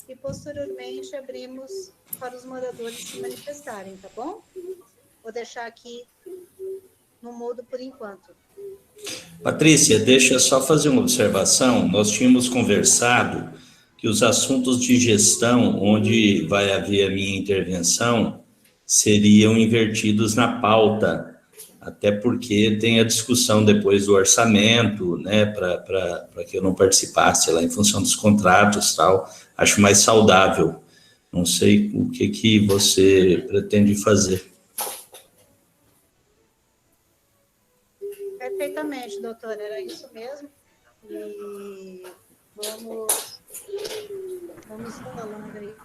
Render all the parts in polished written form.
E posteriormente abrimos para os moradores se manifestarem, tá bom? Vou deixar aqui no mudo por enquanto. Patrícia, deixa eu só fazer uma observação. Nós tínhamos conversado que os assuntos de gestão, onde vai haver a minha intervenção, seriam invertidos na pauta, até porque tem a discussão depois do orçamento, né, para que eu não participasse lá em função dos contratos e tal. Acho mais saudável. Não sei o que você pretende fazer. Perfeitamente, doutora, era isso mesmo. E vamos falando aí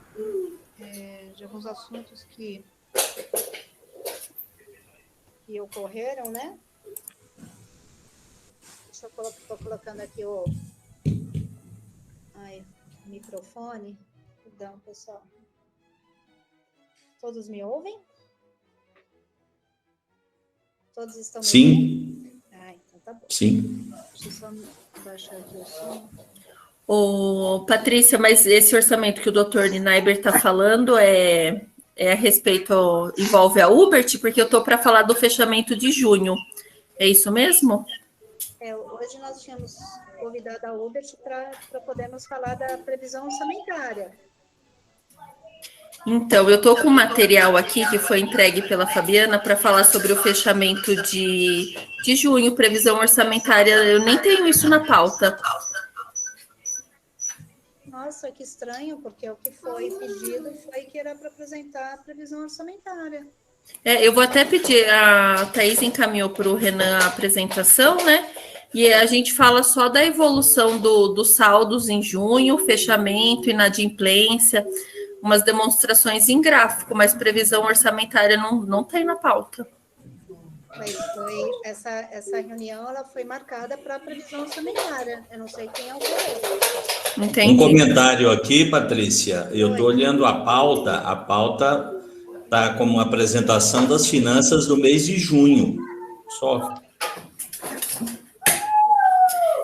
de alguns assuntos que ocorreram, né? Estou colocando aqui o microfone. Perdão, pessoal. Todos me ouvem? Todos estão me ouvindo? Sim. Então tá bom. Sim. Deixa eu só baixar aqui o som. Patrícia, mas esse orçamento que o doutor Ninaiber está falando é a respeito, envolve a Ubert, porque eu estou para falar do fechamento de junho. É isso mesmo? Hoje nós tínhamos convidado a Ubert para podermos falar da previsão orçamentária. Então, eu estou com um material aqui que foi entregue pela Fabiana para falar sobre o fechamento de junho, previsão orçamentária. Eu nem tenho isso na pauta. Nossa, que estranho, porque o que foi pedido foi que era para apresentar a previsão orçamentária. Eu vou até pedir, a Thaís encaminhou para o Renan a apresentação, né? E a gente fala só da evolução dos saldos em junho, fechamento, inadimplência, umas demonstrações em gráfico, mas previsão orçamentária não tem na pauta. Mas essa reunião ela foi marcada para a previsão orçamentária. Eu não sei quem alterou. Entendi. Um comentário aqui, Patrícia. Eu estou olhando a pauta está como uma apresentação das finanças do mês de junho. Só.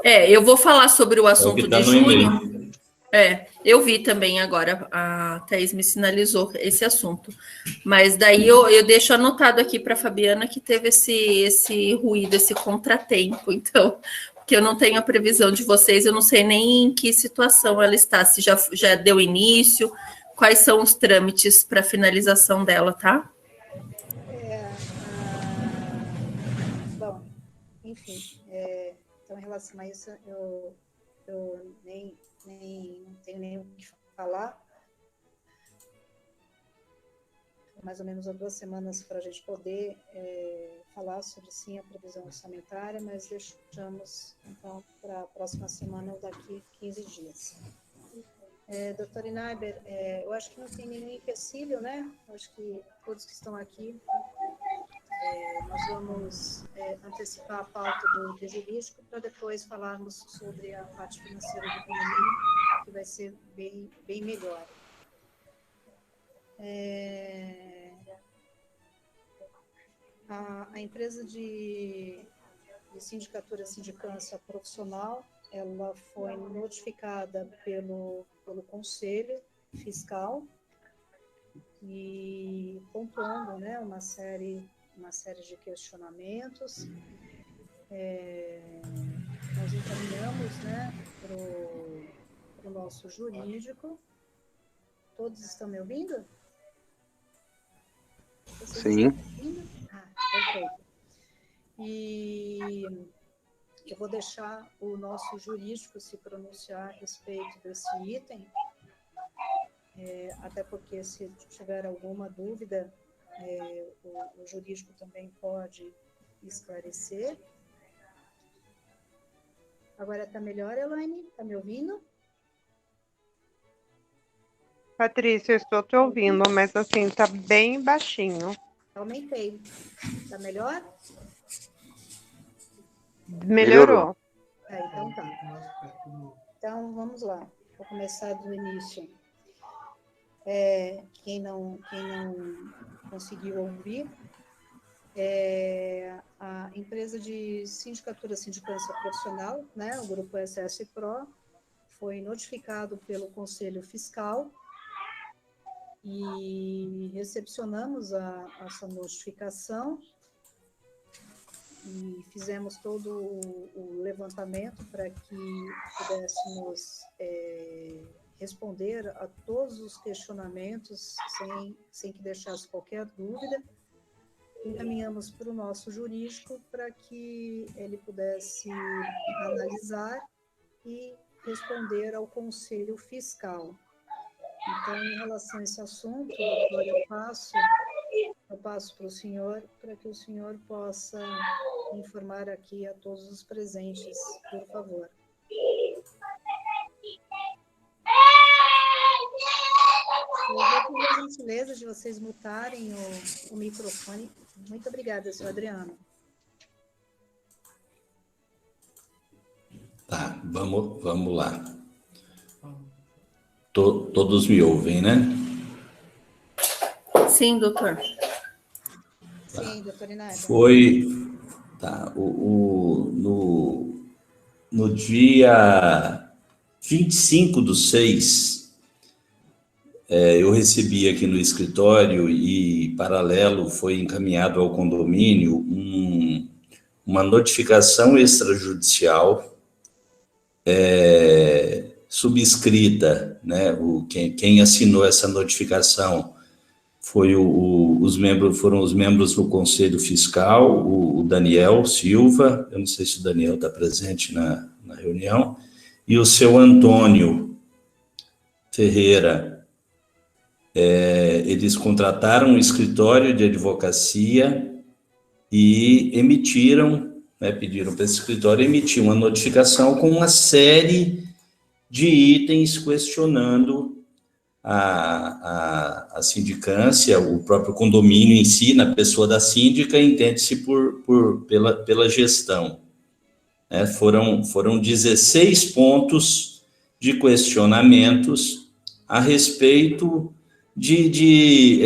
Eu vou falar sobre o assunto tá de junho. Eu vi também agora, a Thaís me sinalizou esse assunto. Mas daí eu deixo anotado aqui para a Fabiana que teve esse ruído, esse contratempo. Então, porque eu não tenho a previsão de vocês, eu não sei nem em que situação ela está, se já deu início, quais são os trâmites para finalização dela, tá? Bom, enfim, então em relação a isso, eu nem não tenho nem o que falar. Mais ou menos há 2 semanas para a gente poder falar sobre, sim, a previsão orçamentária, mas deixamos, então, para a próxima semana ou daqui 15 dias. Doutor Ninaiber, eu acho que não tem nenhum empecilho, né? Eu acho que todos que estão aqui, nós vamos antecipar a pauta do jurídico para depois falarmos sobre a parte financeira do condomínio, que vai ser bem melhor. A empresa de sindicatura sindicância profissional, ela foi notificada pelo Conselho Fiscal e pontuando, né, uma série de questionamentos. Nós encaminhamos, né, para o nosso jurídico. Todos estão me ouvindo? Vocês Sim. estão me ouvindo? Perfeito. E eu vou deixar o nosso jurídico se pronunciar a respeito desse item, até porque se tiver alguma dúvida, o jurídico também pode esclarecer. Agora está melhor, Elaine? Está me ouvindo? Patrícia, eu estou te ouvindo, mas assim, está bem baixinho. Aumentei. Está melhor? Melhorou. Então tá. Então, vamos lá. Vou começar do início. Quem não conseguiu ouvir, A empresa de sindicatura, sindicância profissional, né, o grupo SS Pro, foi notificado pelo Conselho Fiscal e recepcionamos essa notificação e fizemos todo o levantamento para que pudéssemos responder a todos os questionamentos sem que deixasse qualquer dúvida. Encaminhamos para o nosso jurídico para que ele pudesse analisar e responder ao Conselho Fiscal. Então, em relação a esse assunto, doutor, eu passo para o senhor, para que o senhor possa informar aqui a todos os presentes, por favor. Eu vou pedir a gentileza de vocês mutarem o microfone. Muito obrigada, senhor Adriano. Tá, vamos lá. Todos me ouvem, né? Sim, doutor. Tá. Sim, doutor Inácio. Foi... Tá, no dia 25/6, eu recebi aqui no escritório e, paralelo, foi encaminhado ao condomínio uma notificação extrajudicial subscrita, né? Quem assinou essa notificação foram os membros do Conselho Fiscal, o Daniel Silva, eu não sei se o Daniel está presente na reunião, e o seu Antônio Ferreira. Eles contrataram um escritório de advocacia e emitiram, né, pediram para esse escritório emitir uma notificação com uma série de itens questionando a sindicância, o próprio condomínio em si, na pessoa da síndica, entende-se pela gestão. Foram 16 pontos de questionamentos a respeito de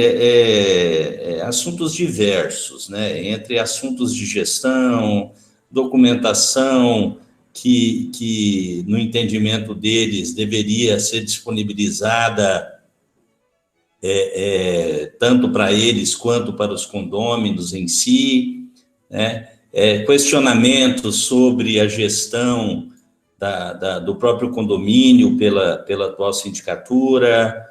assuntos diversos, né? Entre assuntos de gestão, documentação, que no entendimento deles deveria ser disponibilizada tanto para eles quanto para os condôminos em si, né? Questionamentos sobre a gestão do próprio condomínio pela atual sindicatura,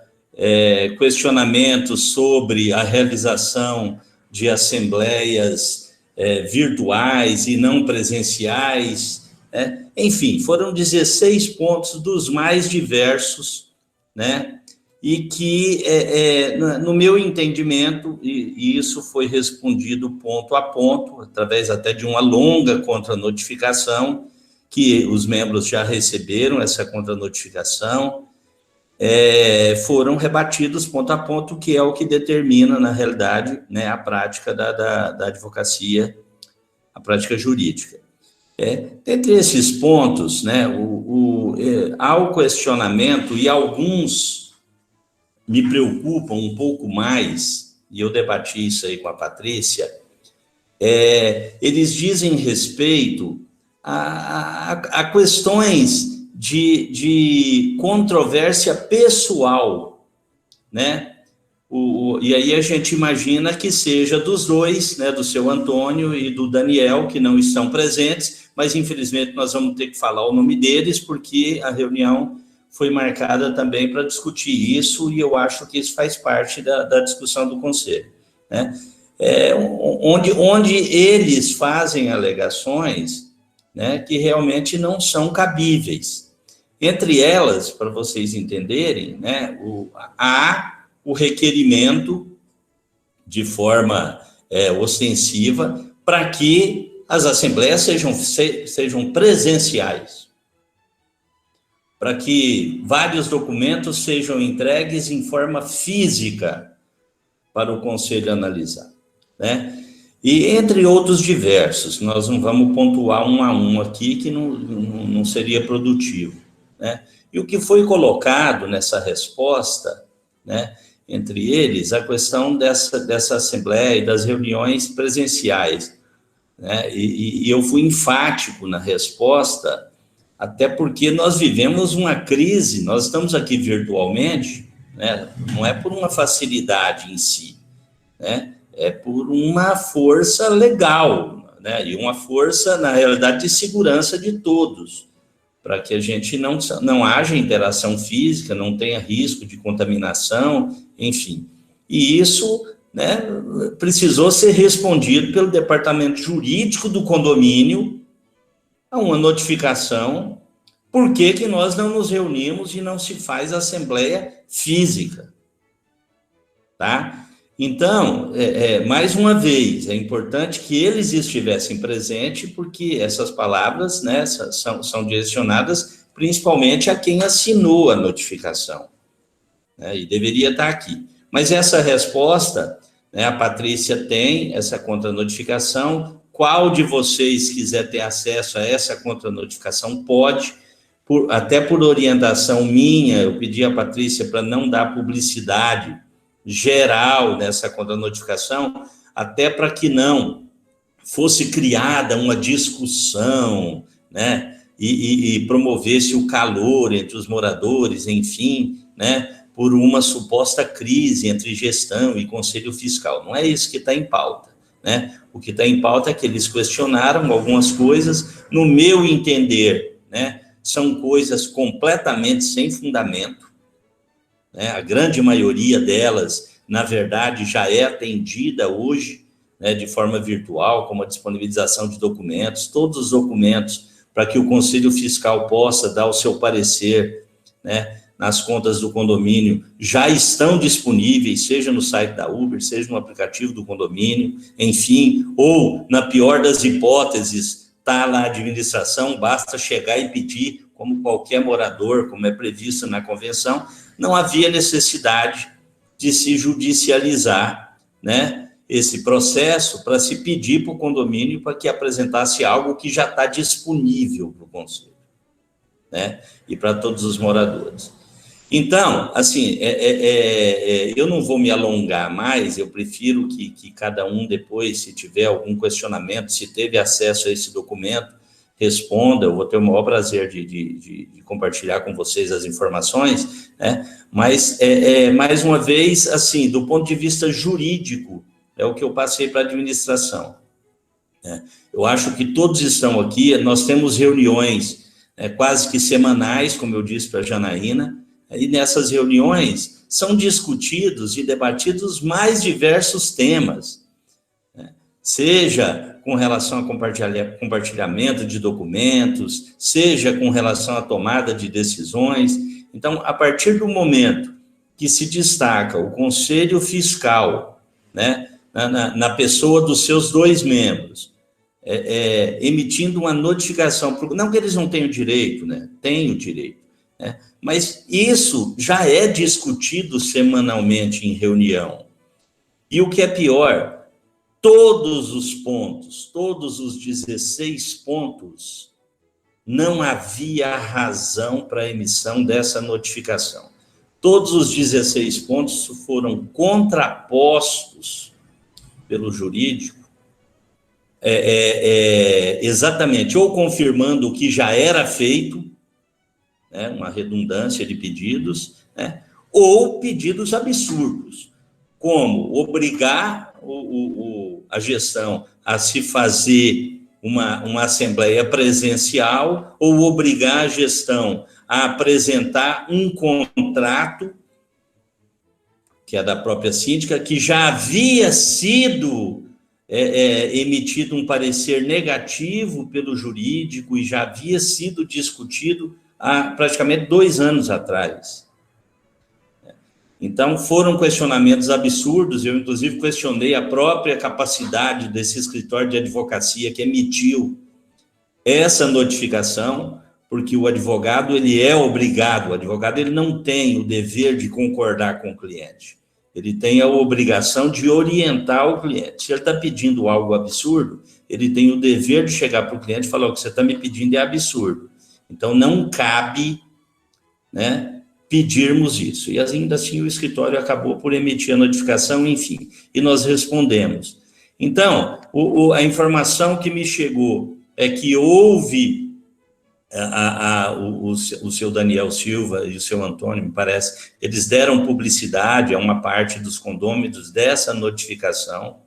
questionamentos sobre a realização de assembleias virtuais e não presenciais, enfim, foram 16 pontos dos mais diversos, né? E que, no meu entendimento, e isso foi respondido ponto a ponto, através até de uma longa contranotificação, que os membros já receberam essa contranotificação, foram rebatidos ponto a ponto, que é o que determina, na realidade, né, a prática da advocacia, a prática jurídica. Dentre esses pontos, né, há o questionamento, e alguns me preocupam um pouco mais, e eu debati isso aí com a Patrícia, eles dizem respeito a questões de controvérsia pessoal, né? E aí a gente imagina que seja dos dois, né, do seu Antônio e do Daniel, que não estão presentes, mas infelizmente nós vamos ter que falar o nome deles, porque a reunião foi marcada também para discutir isso, e eu acho que isso faz parte da discussão do Conselho, né? Onde eles fazem alegações, né, que realmente não são cabíveis. Entre elas, para vocês entenderem, né, há o requerimento de forma ostensiva para que as assembleias sejam presenciais, para que vários documentos sejam entregues em forma física para o Conselho analisar, né? E entre outros diversos, nós não vamos pontuar um a um aqui, que não seria produtivo, né? E o que foi colocado nessa resposta, né, entre eles a questão dessa assembleia e das reuniões presenciais, né? E eu fui enfático na resposta, até porque nós vivemos uma crise, nós estamos aqui virtualmente, né? Não é por uma facilidade em si, né? É por uma força legal, né? E uma força, na realidade, de segurança de todos, para que a gente não haja interação física, não tenha risco de contaminação, enfim. E isso, né, precisou ser respondido pelo departamento jurídico do condomínio a uma notificação, por que nós não nos reunimos e não se faz assembleia física, tá? Então, mais uma vez, é importante que eles estivessem presentes, porque essas palavras, né, são direcionadas principalmente a quem assinou a notificação, né, e deveria estar aqui. Mas essa resposta, né, a Patrícia tem essa contranotificação. Qual de vocês quiser ter acesso a essa contranotificação pode, até por orientação minha, eu pedi à Patrícia para não dar publicidade geral nessa contranotificação, até para que não fosse criada uma discussão, né, e promovesse o calor entre os moradores, enfim, né, por uma suposta crise entre gestão e conselho fiscal. Não é isso que está em pauta, né? O que está em pauta é que eles questionaram algumas coisas, no meu entender, né, são coisas completamente sem fundamento, né? A grande maioria delas, na verdade, já é atendida hoje, né, de forma virtual, como a disponibilização de documentos, todos os documentos para que o Conselho Fiscal possa dar o seu parecer, né, nas contas do condomínio, já estão disponíveis, seja no site da Uber, seja no aplicativo do condomínio, enfim, ou, na pior das hipóteses, está lá a administração, basta chegar e pedir, como qualquer morador, como é previsto na convenção. Não havia necessidade de se judicializar, né, esse processo para se pedir para o condomínio para que apresentasse algo que já está disponível para o conselho, né, e para todos os moradores. Então, assim, eu não vou me alongar mais, eu prefiro que cada um depois, se tiver algum questionamento, se teve acesso a esse documento, responda, eu vou ter o maior prazer de compartilhar com vocês as informações, né? Mas, mais uma vez, assim, do ponto de vista jurídico, é o que eu passei para a administração, né? Eu acho que todos estão aqui, nós temos reuniões quase que semanais, como eu disse para a Janaína, e nessas reuniões são discutidos e debatidos mais diversos temas, né? Seja com relação a compartilhamento de documentos, seja com relação à tomada de decisões. Então, a partir do momento que se destaca o Conselho Fiscal, né, na pessoa dos seus 2 membros, emitindo uma notificação, não que eles não tenham direito, né, têm o direito, né, mas isso já é discutido semanalmente em reunião. E o que é pior, todos os pontos, todos os 16 pontos, não havia razão para a emissão dessa notificação. Todos os 16 pontos foram contrapostos pelo jurídico, exatamente, ou confirmando o que já era feito, né, uma redundância de pedidos, né, ou pedidos absurdos, como obrigar a gestão a se fazer uma assembleia presencial, ou obrigar a gestão a apresentar um contrato, que é da própria síndica, que já havia sido emitido um parecer negativo pelo jurídico e já havia sido discutido há praticamente 2 anos atrás. Então, foram questionamentos absurdos, eu, inclusive, questionei a própria capacidade desse escritório de advocacia que emitiu essa notificação, porque o advogado, ele é obrigado, o advogado, ele não tem o dever de concordar com o cliente, ele tem a obrigação de orientar o cliente. Se ele está pedindo algo absurdo, ele tem o dever de chegar para o cliente e falar: o que você está me pedindo é absurdo. Então, não cabe, né, pedirmos isso. E ainda assim o escritório acabou por emitir a notificação, enfim, e nós respondemos. Então, a informação que me chegou é que houve o seu Daniel Silva e o seu Antônio, me parece, eles deram publicidade a uma parte dos condôminos dessa notificação,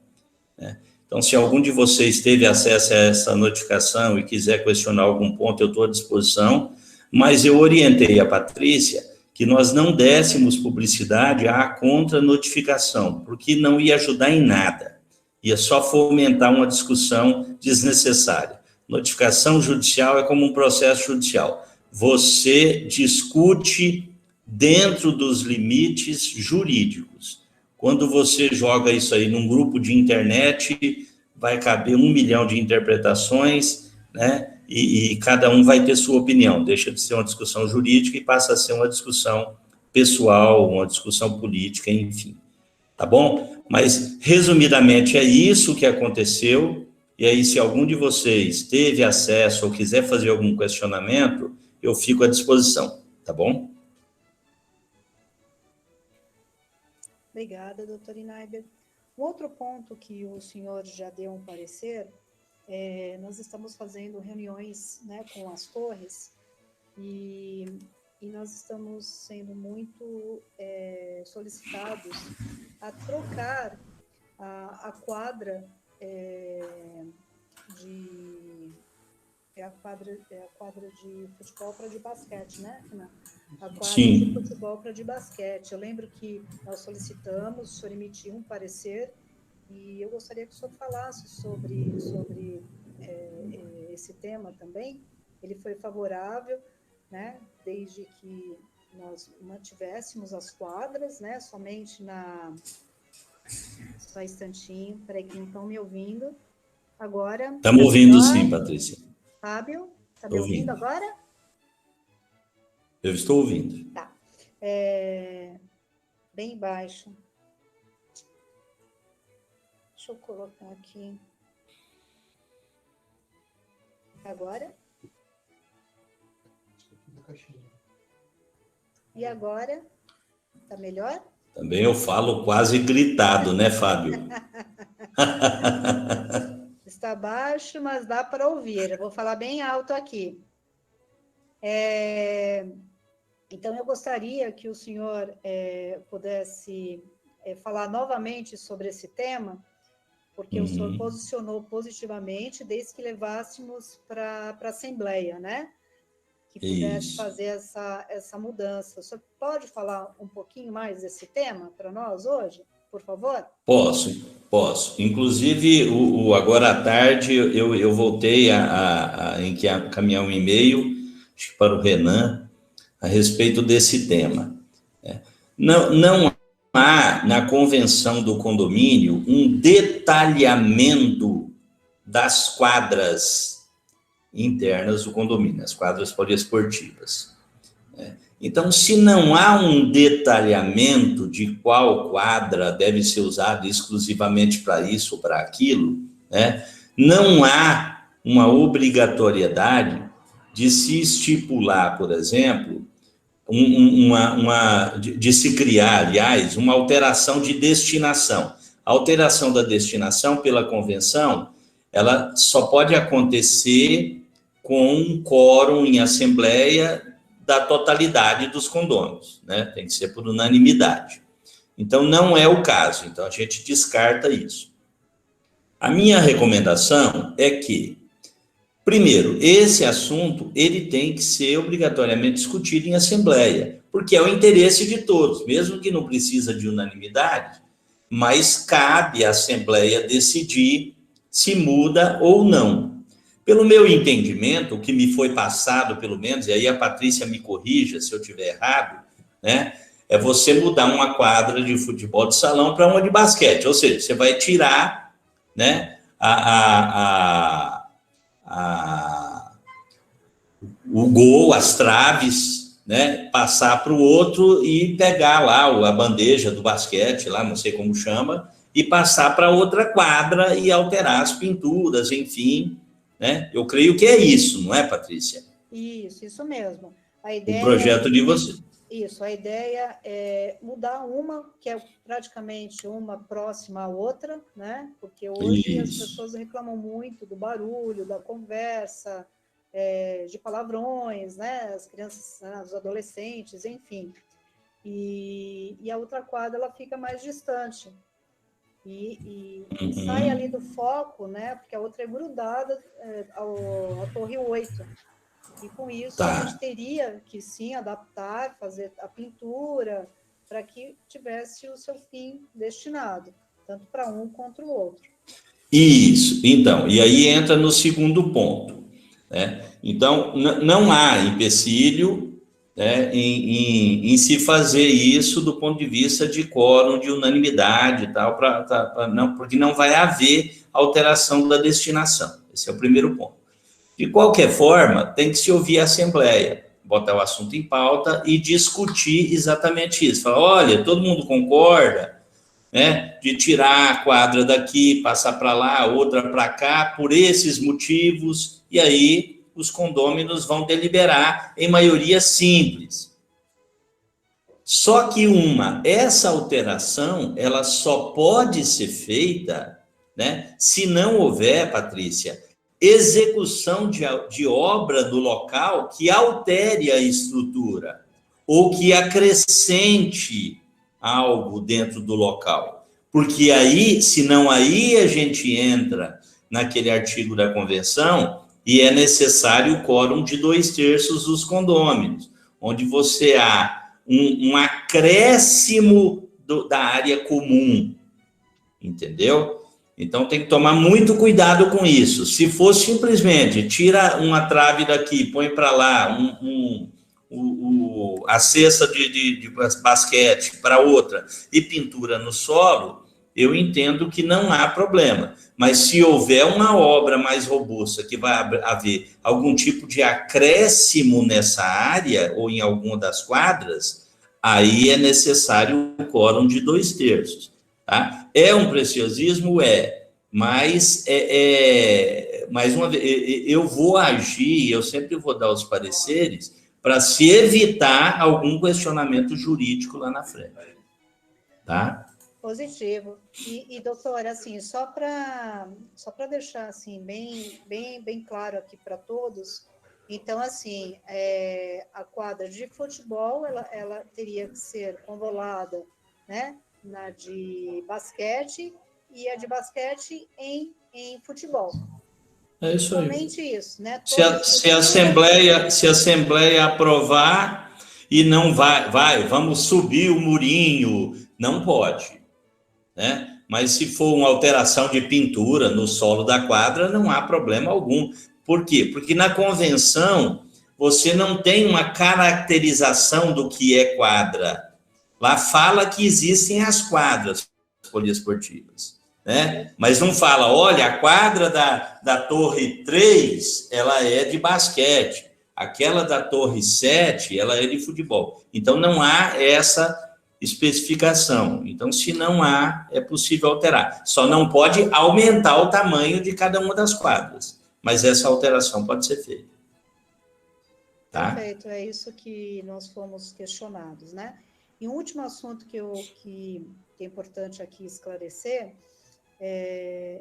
né? Então, se algum de vocês teve acesso a essa notificação e quiser questionar algum ponto, eu estou à disposição, mas eu orientei a Patrícia que nós não dessemos publicidade à contra-notificação, porque não ia ajudar em nada, ia só fomentar uma discussão desnecessária. Notificação judicial é como um processo judicial. Você discute dentro dos limites jurídicos. Quando você joga isso aí num grupo de internet, vai caber 1 milhão de interpretações, né? E cada um vai ter sua opinião. Deixa de ser uma discussão jurídica e passa a ser uma discussão pessoal, uma discussão política, enfim. Tá bom? Mas, resumidamente, é isso que aconteceu. E aí, se algum de vocês teve acesso ou quiser fazer algum questionamento, eu fico à disposição, tá bom? Obrigada, doutora Inaiber. Um outro ponto que o senhor já deu um parecer, nós estamos fazendo reuniões, né, com as torres e nós estamos sendo muito solicitados a trocar a quadra a quadra de futebol para de basquete, né, Renan? A quadra Sim. de futebol para de basquete. Eu lembro que nós solicitamos, o senhor emitiu um parecer, e eu gostaria que o senhor falasse sobre esse tema também. Ele foi favorável, né, desde que nós mantivéssemos as quadras, né, somente Só um instantinho, peraí que não estão me ouvindo. Agora... Estamos ouvindo sim, Patrícia. Fábio, está me ouvindo agora? Eu estou ouvindo. Tá. Bem baixo. Deixa eu colocar aqui. Agora? E agora? Tá melhor? Também eu falo quase gritado, né, Fábio? Está baixo, mas dá para ouvir. Eu vou falar bem alto aqui. Então, eu gostaria que o senhor pudesse falar novamente sobre esse tema, porque o senhor posicionou positivamente desde que levássemos para a Assembleia, né? Que pudesse fazer essa mudança. O senhor pode falar um pouquinho mais desse tema para nós hoje, por favor? Posso. Inclusive, agora à tarde, eu voltei a encaminhar um e-mail, acho que para o Renan, a respeito desse tema. Não há, na convenção do condomínio, um detalhamento das quadras internas do condomínio, as quadras poliesportivas. Então, se não há um detalhamento de qual quadra deve ser usada exclusivamente para isso ou para aquilo, né, não há uma obrigatoriedade de se estipular, por exemplo, de se criar, aliás, uma alteração de destinação. A alteração da destinação pela convenção, ela só pode acontecer com um quórum em assembleia da totalidade dos condôminos, né? Tem que ser por unanimidade. Então, não é o caso. Então, a gente descarta isso. A minha recomendação é que, primeiro, esse assunto, ele tem que ser obrigatoriamente discutido em assembleia, porque é o interesse de todos, mesmo que não precisa de unanimidade, mas cabe à assembleia decidir se muda ou não. Pelo meu entendimento, o que me foi passado, pelo menos, e aí a Patrícia me corrija se eu estiver errado, né, é você mudar uma quadra de futebol de salão para uma de basquete, ou seja, você vai tirar, né, o gol, as traves, né, passar para o outro e pegar lá a bandeja do basquete, lá não sei como chama, e passar para outra quadra e alterar as pinturas, enfim, né? Eu creio que é isso, não é, Patrícia? Isso mesmo. A ideia o projeto de você. Isso, a ideia é mudar uma, que é praticamente uma próxima à outra, né? Porque hoje as Isso. pessoas reclamam muito do barulho, da conversa, de palavrões, né? As crianças, os adolescentes, enfim. E a outra quadra, ela fica mais distante. E sai ali do foco, né? Porque a outra é grudada à Torre 8. E com isso a gente Tá. teria que sim adaptar, fazer a pintura para que tivesse o seu fim destinado, tanto para um quanto o outro. Isso. Então, e aí entra no segundo ponto, né? Então, não há empecilho, né, em se fazer isso do ponto de vista de quórum, de unanimidade e tal, não, porque não vai haver alteração da destinação. Esse é o primeiro ponto. De qualquer forma, tem que se ouvir a Assembleia, botar o assunto em pauta e discutir exatamente isso. Falar, olha, todo mundo concorda, né, de tirar a quadra daqui, passar para lá, outra para cá, por esses motivos, e aí os condôminos vão deliberar em maioria simples. Só que essa alteração, ela só pode ser feita, né, se não houver, Patrícia, execução de obra do local que altere a estrutura ou que acrescente algo dentro do local. Porque aí, senão aí a gente entra naquele artigo da convenção e é necessário o quórum de 2/3 dos condôminos, onde você há um acréscimo da área comum, entendeu? Então tem que tomar muito cuidado com isso. Se for simplesmente tira uma trave daqui, põe para lá, a cesta de basquete para outra e pintura no solo, eu entendo que não há problema. Mas se houver uma obra mais robusta, que vai haver algum tipo de acréscimo nessa área ou em alguma das quadras, aí é necessário o quórum de 2/3. Tá? É um preciosismo? Mas mais uma vez, eu vou agir, eu sempre vou dar os pareceres para se evitar algum questionamento jurídico lá na frente. Tá? Positivo. E doutora, assim, só para deixar assim, bem claro aqui para todos, então, assim, a quadra de futebol, ela teria que ser convolada, né, na de basquete e a de basquete em futebol. É isso aí. Somente isso, né? Se a Assembleia aprovar e não vamos subir o murinho, não pode, né? Mas se for uma alteração de pintura no solo da quadra, não há problema algum. Por quê? Porque na convenção você não tem uma caracterização do que é quadra. Lá fala que existem as quadras poliesportivas, né? Mas não fala, olha, a quadra da Torre 3, ela é de basquete, aquela da Torre 7, ela é de futebol. Então, não há essa especificação. Então, se não há, é possível alterar. Só não pode aumentar o tamanho de cada uma das quadras, mas essa alteração pode ser feita. Tá? Perfeito, é isso que nós fomos questionados, né? E um último assunto que é importante aqui esclarecer,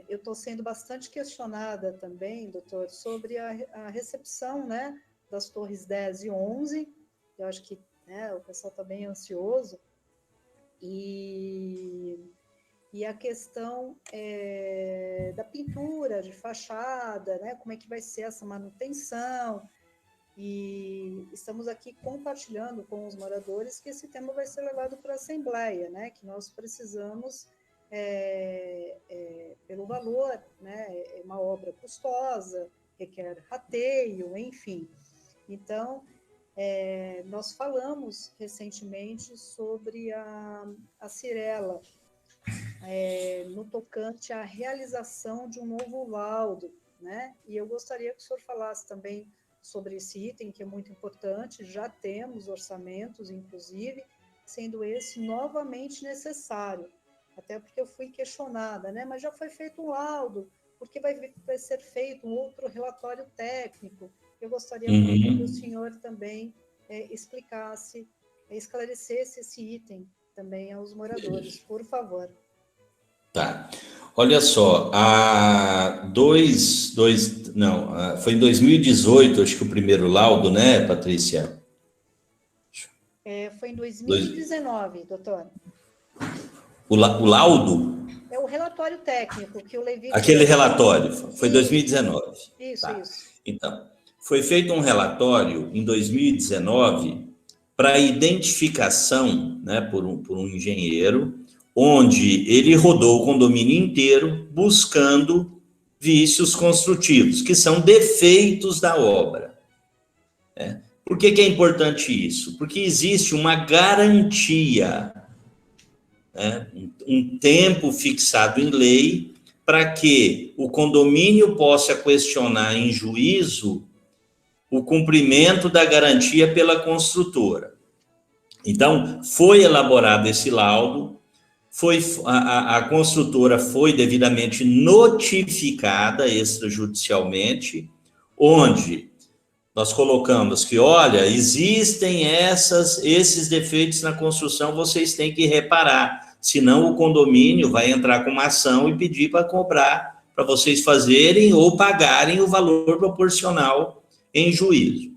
eu estou sendo bastante questionada também, doutor, sobre a recepção, né, das torres 10 e 11, eu acho que, né, o pessoal está bem ansioso, e a questão da pintura de fachada, né, como é que vai ser essa manutenção. E estamos aqui compartilhando com os moradores que esse tema vai ser levado para a Assembleia, né? Que nós precisamos, pelo valor, né? É uma obra custosa, requer rateio, enfim. Então, nós falamos recentemente sobre a Cirela, no tocante à realização de um novo laudo, né? E eu gostaria que o senhor falasse também sobre esse item, que é muito importante, já temos orçamentos, inclusive, sendo esse novamente necessário, até porque eu fui questionada, né? Mas já foi feito um laudo, porque vai ser feito um outro relatório técnico. Eu gostaria que o senhor também explicasse esclarecesse esse item também aos moradores, por favor. Tá. Olha só, foi em 2018, acho que o primeiro laudo, né, Patrícia? Foi em 2019, doutor. O laudo? É o relatório técnico que o Levi... Aquele relatório, foi em 2019. Isso, tá. isso. Então, foi feito um relatório em 2019 para identificação, né, por um engenheiro, onde ele rodou o condomínio inteiro buscando vícios construtivos, que são defeitos da obra. Né? Por que é importante isso? Porque existe uma garantia, né, um tempo fixado em lei, para que o condomínio possa questionar em juízo o cumprimento da garantia pela construtora. Então, foi elaborado esse laudo, a construtora foi devidamente notificada extrajudicialmente, onde nós colocamos que, olha, existem esses defeitos na construção, vocês têm que reparar, senão o condomínio vai entrar com uma ação e pedir para cobrar, para vocês fazerem ou pagarem o valor proporcional em juízo.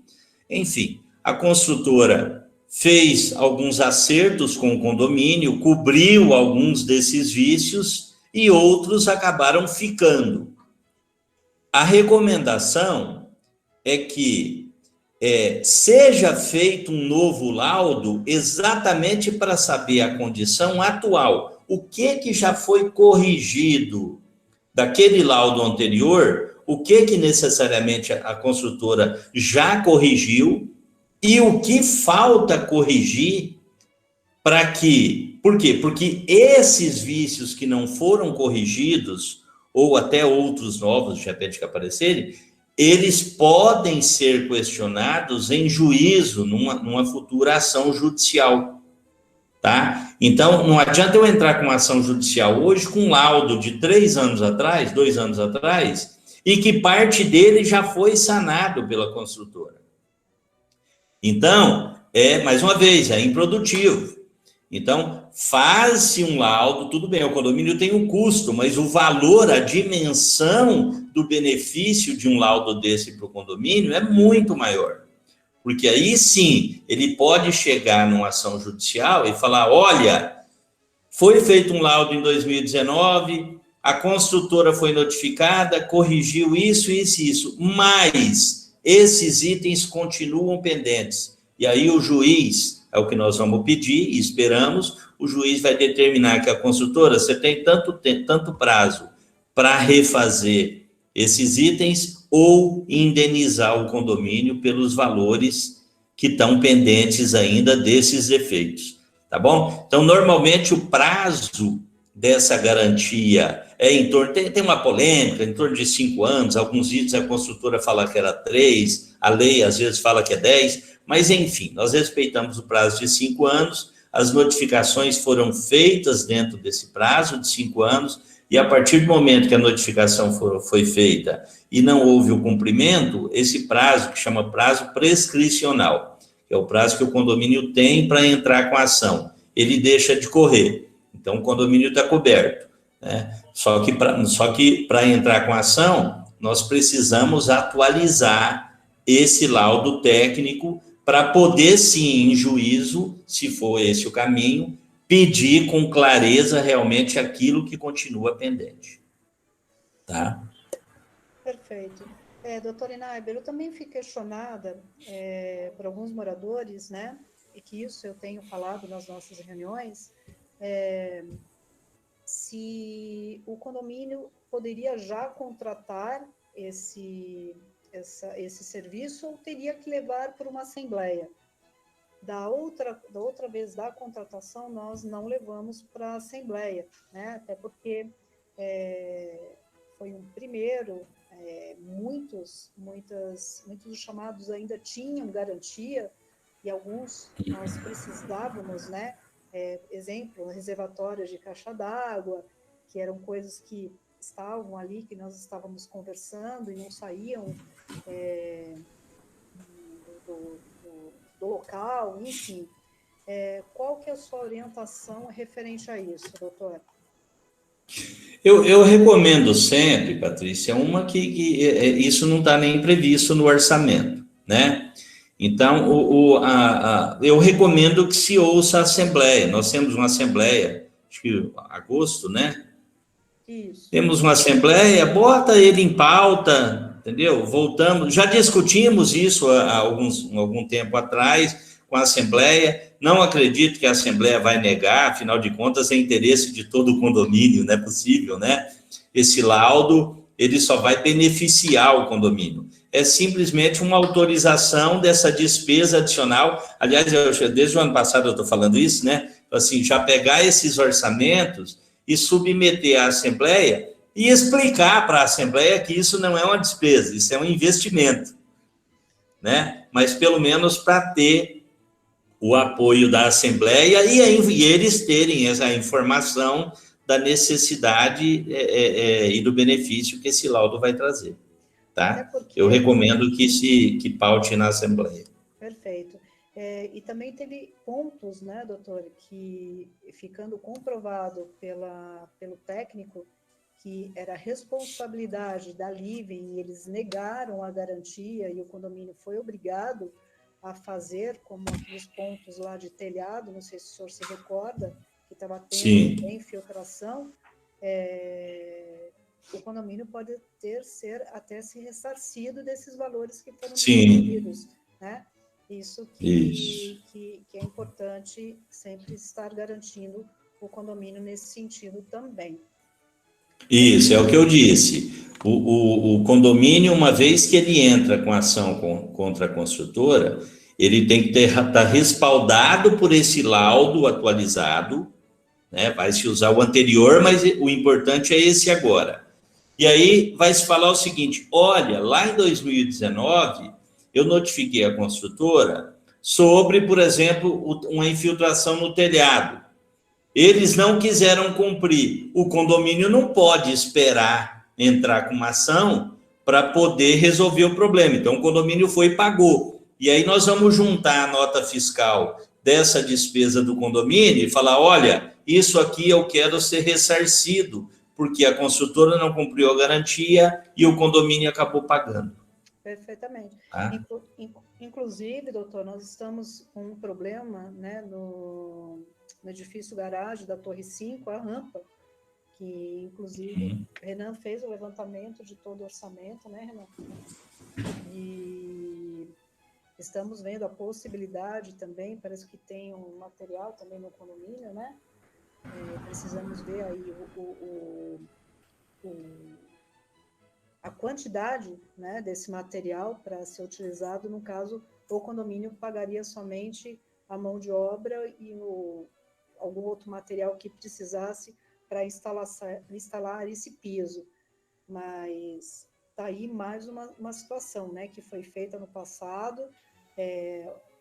Enfim, a construtora fez alguns acertos com o condomínio, cobriu alguns desses vícios e outros acabaram ficando. A recomendação é que seja feito um novo laudo exatamente para saber a condição atual. O que já foi corrigido daquele laudo anterior, o que necessariamente a construtora já corrigiu e o que falta corrigir para que... Por quê? Porque esses vícios que não foram corrigidos, ou até outros novos, de repente, que aparecerem, eles podem ser questionados em juízo, numa futura ação judicial, tá? Então, não adianta eu entrar com uma ação judicial hoje com um laudo de 2 anos atrás, e que parte dele já foi sanado pela construtora. Então, mais uma vez, é improdutivo. Então, faz-se um laudo, tudo bem, o condomínio tem um custo, mas o valor, a dimensão do benefício de um laudo desse para o condomínio é muito maior. Porque aí sim, ele pode chegar numa ação judicial e falar, olha, foi feito um laudo em 2019, a construtora foi notificada, corrigiu isso, mas esses itens continuam pendentes. E aí o juiz, é o que nós vamos pedir e esperamos, o juiz vai determinar que a construtora, você tem tanto prazo para refazer esses itens ou indenizar o condomínio pelos valores que estão pendentes ainda desses defeitos, tá bom? Então, normalmente, o prazo dessa garantia é em torno, tem uma polêmica, em torno de 5 anos, alguns itens a construtora fala que era 3, a lei às vezes fala que é 10, mas enfim, nós respeitamos o prazo de 5 anos, as notificações foram feitas dentro desse prazo de 5 anos, e a partir do momento que a notificação foi feita e não houve o cumprimento, esse prazo, que chama prazo prescricional, que é o prazo que o condomínio tem para entrar com a ação, ele deixa de correr. Então, o condomínio está coberto, né? Só que para entrar com a ação, nós precisamos atualizar esse laudo técnico para poder, sim, em juízo, se for esse o caminho, pedir com clareza realmente aquilo que continua pendente. Tá? Perfeito. Doutora Inaiber, eu também fui questionada por alguns moradores, né, e que isso eu tenho falado nas nossas reuniões, se o condomínio poderia já contratar esse serviço ou teria que levar por uma assembleia. Da outra vez da contratação, nós não levamos para a assembleia, né? Até porque foi um primeiro, muitos dos chamados ainda tinham garantia e alguns nós precisávamos, né? Exemplo, reservatórios de caixa d'água, que eram coisas que estavam ali, que nós estávamos conversando e não saíam do local, enfim. Qual que é a sua orientação referente a isso, doutor? Eu recomendo sempre, Patrícia, uma que isso não está nem previsto no orçamento, né? Então, eu recomendo que se ouça a Assembleia. Nós temos uma Assembleia, acho que agosto, né? Isso. Temos uma Assembleia, bota ele em pauta, entendeu? Voltamos, já discutimos isso há algum tempo atrás com a Assembleia. Não acredito que a Assembleia vai negar, afinal de contas, é interesse de todo o condomínio, não é possível, né? Esse laudo, ele só vai beneficiar o condomínio. É simplesmente uma autorização dessa despesa adicional. Aliás, desde o ano passado eu estou falando isso, né? Assim, já pegar esses orçamentos e submeter à Assembleia e explicar para a Assembleia que isso não é uma despesa, isso é um investimento, né? Mas pelo menos para ter o apoio da Assembleia e eles terem essa informação da necessidade e do benefício que esse laudo vai trazer, tá? Eu recomendo que paute na Assembleia. Perfeito. E também teve pontos, né, doutor, que ficando comprovado pelo técnico que era responsabilidade da Living e eles negaram a garantia e o condomínio foi obrigado a fazer, como aqueles pontos lá de telhado, não sei se o senhor se recorda, que estava tendo infiltração, o condomínio pode até se ressarcido desses valores que foram perdidos, né? Isso que é importante sempre estar garantindo o condomínio nesse sentido também. Isso, é o que eu disse. O condomínio, uma vez que ele entra com ação contra a construtora, ele tem que estar respaldado por esse laudo atualizado, né? Vai se usar o anterior, mas o importante é esse agora. E aí vai se falar o seguinte: olha, lá em 2019, eu notifiquei a construtora sobre, por exemplo, uma infiltração no telhado. Eles não quiseram cumprir. O condomínio não pode esperar entrar com uma ação para poder resolver o problema. Então, o condomínio foi e pagou. E aí nós vamos juntar a nota fiscal dessa despesa do condomínio e falar, olha, isso aqui eu quero ser ressarcido, porque a construtora não cumpriu a garantia e o condomínio acabou pagando. Perfeitamente. Ah. Inclusive, doutor, nós estamos com um problema, né, no edifício garagem da Torre 5, a rampa, que inclusive Renan fez o levantamento de todo o orçamento, né, Renan? E estamos vendo a possibilidade também, parece que tem um material também no condomínio, né? Precisamos ver aí a quantidade, né, desse material para ser utilizado. No caso, o condomínio pagaria somente a mão de obra e algum outro material que precisasse para instalar esse piso. Mas está aí mais uma situação, né, que foi feita no passado,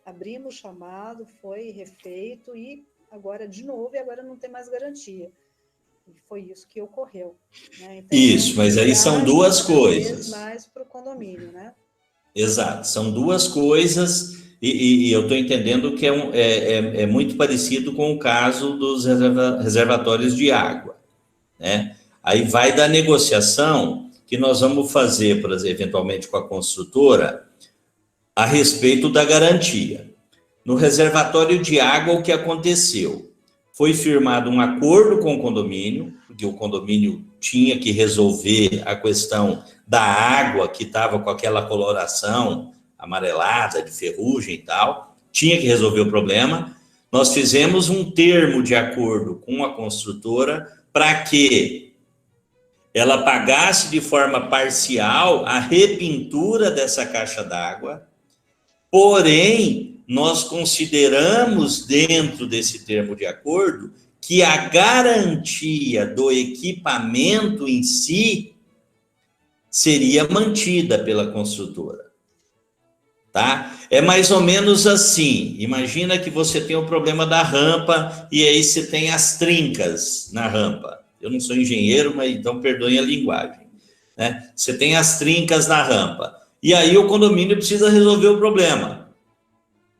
abrimos chamado, foi refeito e agora de novo, e agora não tem mais garantia. E foi isso que ocorreu, né? Então, isso, mas aí são duas coisas. Mais para o condomínio, né? Exato, são duas coisas, e eu estou entendendo que é muito parecido com o caso dos reservatórios de água, né? Aí vai da negociação que nós vamos fazer, por exemplo, eventualmente com a construtora, a respeito da garantia. No reservatório de água, o que aconteceu? Foi firmado um acordo com o condomínio, porque o condomínio tinha que resolver a questão da água que estava com aquela coloração amarelada, de ferrugem e tal, tinha que resolver o problema. Nós fizemos um termo de acordo com a construtora para que ela pagasse de forma parcial a repintura dessa caixa d'água, porém, nós consideramos dentro desse termo de acordo que a garantia do equipamento em si seria mantida pela construtora, tá? É mais ou menos assim, imagina que você tem o problema da rampa e aí você tem as trincas na rampa. Eu não sou engenheiro, mas então perdoem a linguagem, né? Você tem as trincas na rampa e aí o condomínio precisa resolver o problema.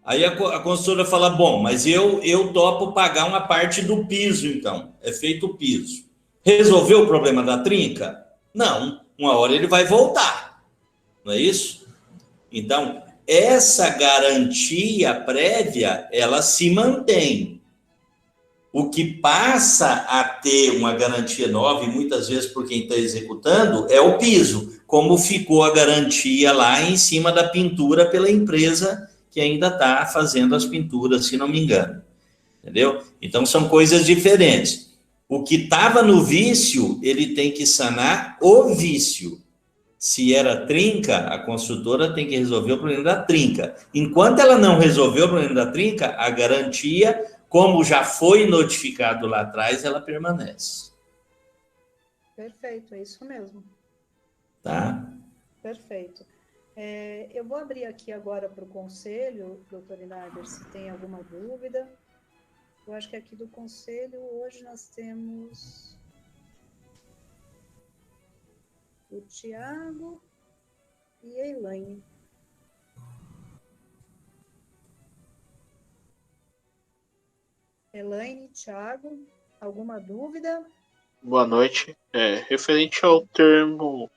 Aí a construtora fala, bom, mas eu topo pagar uma parte do piso, então. É feito o piso. Resolveu o problema da trinca? Não. Uma hora ele vai voltar. Não é isso? Então, essa garantia prévia, ela se mantém. O que passa a ter uma garantia nova, e muitas vezes por quem está executando, é o piso. Como ficou a garantia lá em cima da pintura pela empresa que ainda está fazendo as pinturas, se não me engano. Entendeu? Então, são coisas diferentes. O que estava no vício, ele tem que sanar o vício. Se era trinca, a construtora tem que resolver o problema da trinca. Enquanto ela não resolver o problema da trinca, a garantia, como já foi notificado lá atrás, ela permanece. Perfeito, é isso mesmo. Tá? Perfeito. Eu vou abrir aqui agora para o conselho, doutor Inaber, se tem alguma dúvida. Eu acho que aqui do conselho, hoje nós temos o Tiago e a Elaine. Elaine, Tiago, alguma dúvida? Boa noite. Referente ao termo,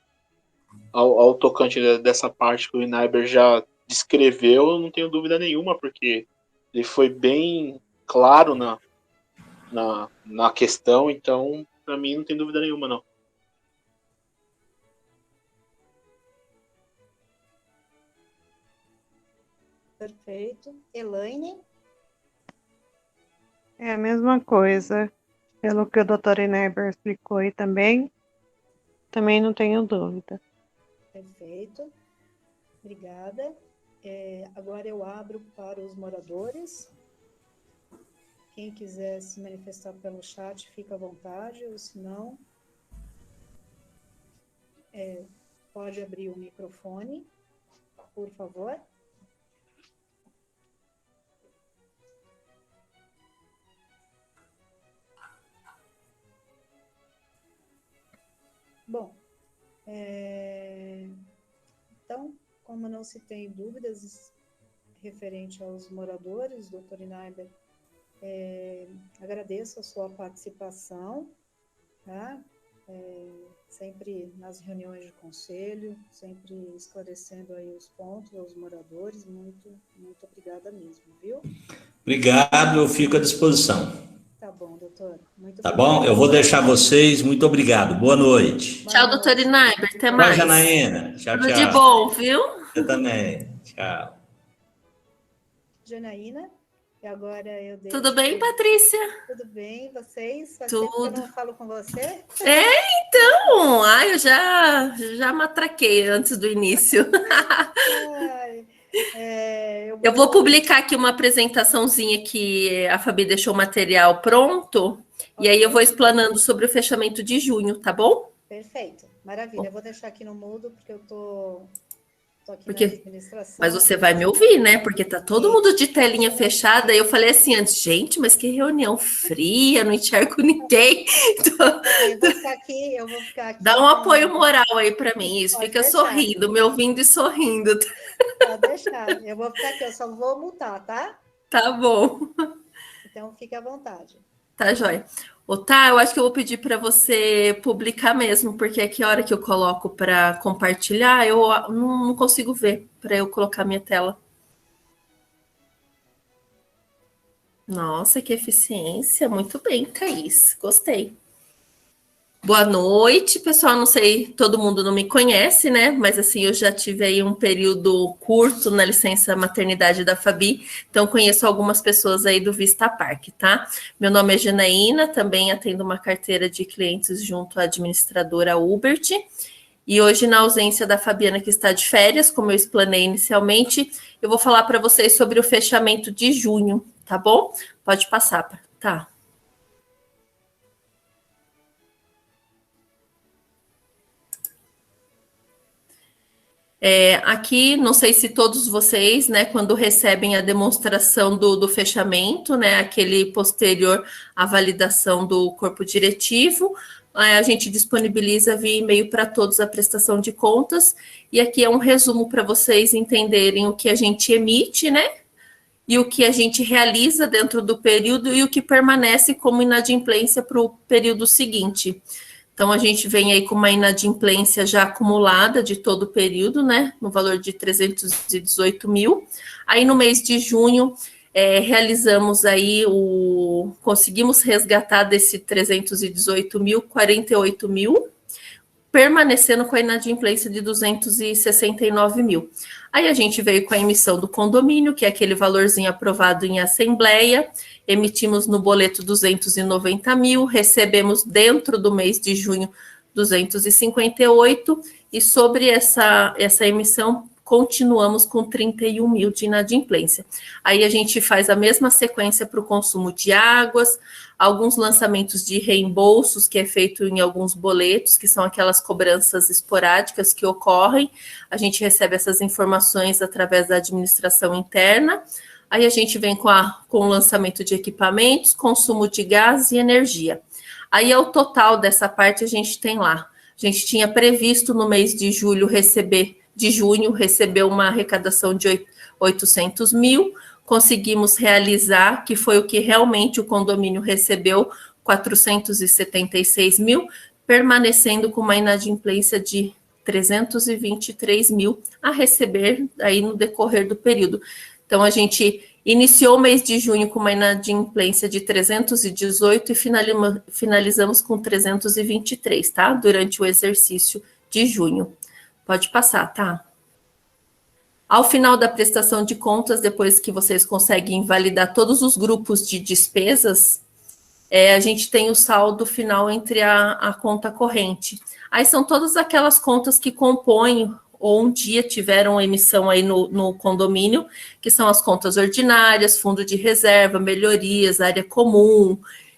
ao tocante dessa parte que o Inaber já descreveu, eu não tenho dúvida nenhuma, porque ele foi bem claro na questão, então, para mim, não tem dúvida nenhuma, não. Perfeito. Elaine? É a mesma coisa, pelo que o doutor Inaber explicou aí também não tenho dúvida. Perfeito. Obrigada. Agora eu abro para os moradores. Quem quiser se manifestar pelo chat, fica à vontade, ou se não, pode abrir o microfone, por favor. Bom, então, como não se tem dúvidas referente aos moradores, doutor Inaber, agradeço a sua participação, tá? Sempre nas reuniões de conselho, sempre esclarecendo aí os pontos aos moradores, muito obrigada mesmo, viu? Obrigado, eu fico à disposição. Tá bom, doutor. Muito Tá bom? Eu vou deixar vocês. Muito obrigado. Boa noite. Tchau, doutor Inaber. Até mais. Tchau, Janaína. Tchau, Tudo tchau. de bom, viu? Eu também. Tchau. Janaína, e agora eu deixo... Tudo bem, Patrícia? Tudo bem, vocês? Faz Tudo. tempo que eu não falo com você? Então, eu já matraquei antes do início. Eu vou publicar aqui uma apresentaçãozinha que a Fabi deixou o material pronto, e aí eu vou explanando sobre o fechamento de junho, tá bom? Perfeito, maravilha. Eu vou deixar aqui no mudo, porque eu tô aqui Porque, na administração. mas você vai me ouvir, né? Porque tá todo mundo de telinha fechada. E eu falei assim antes, gente, mas que reunião fria, não enxergo ninguém. Eu vou ficar aqui. Dá um apoio moral aí para mim, isso. Pode Fica deixar. sorrindo, me ouvindo e sorrindo. Pode deixar. Eu vou ficar aqui, eu só vou mutar, tá? Tá bom. Então, fique à vontade. Tá, joia. Eu acho que eu vou pedir para você publicar mesmo, porque aqui a hora que eu coloco para compartilhar, eu não consigo ver para eu colocar minha tela. Nossa, que eficiência. Muito bem, Thaís. Gostei. Boa noite, pessoal. Não sei, todo mundo não me conhece, né? Mas assim, eu já tive aí um período curto na licença maternidade da Fabi, então conheço algumas pessoas aí do Vista Park, tá? Meu nome é Janaína, também atendo uma carteira de clientes junto à administradora Ubert. E hoje, na ausência da Fabiana, que está de férias, como eu explanei inicialmente, eu vou falar para vocês sobre o fechamento de junho, tá bom? Pode passar, tá? Aqui, não sei se todos vocês, né, quando recebem a demonstração do fechamento, né, aquele posterior à validação do corpo diretivo, a gente disponibiliza via e-mail para todos a prestação de contas, e aqui é um resumo para vocês entenderem o que a gente emite, né, e o que a gente realiza dentro do período e o que permanece como inadimplência para o período seguinte. Então, a gente vem aí com uma inadimplência já acumulada de todo o período, né, no valor de 318 mil. Aí, no mês de junho, realizamos aí conseguimos resgatar desse 318 mil, 48 mil, permanecendo com a inadimplência de 269 mil. Aí a gente veio com a emissão do condomínio, que é aquele valorzinho aprovado em assembleia, emitimos no boleto 290 mil, recebemos dentro do mês de junho 258, e sobre essa emissão continuamos com 31 mil de inadimplência. Aí a gente faz a mesma sequência para o consumo de águas, alguns lançamentos de reembolsos, que é feito em alguns boletos, que são aquelas cobranças esporádicas que ocorrem. A gente recebe essas informações através da administração interna. Aí a gente vem com o lançamento de equipamentos, consumo de gás e energia. Aí, ao total dessa parte, a gente tem lá. A gente tinha previsto no mês de junho receber uma arrecadação de 800 mil, conseguimos realizar, que foi o que realmente o condomínio recebeu, 476 mil, permanecendo com uma inadimplência de 323 mil a receber aí no decorrer do período. Então, a gente iniciou o mês de junho com uma inadimplência de 318 e finalizamos com 323, tá? Durante o exercício de junho. Pode passar, tá? Ao final da prestação de contas, depois que vocês conseguem validar todos os grupos de despesas, a gente tem o saldo final entre a conta corrente. Aí são todas aquelas contas que compõem ou um dia tiveram emissão aí no condomínio, que são as contas ordinárias, fundo de reserva, melhorias, área comum,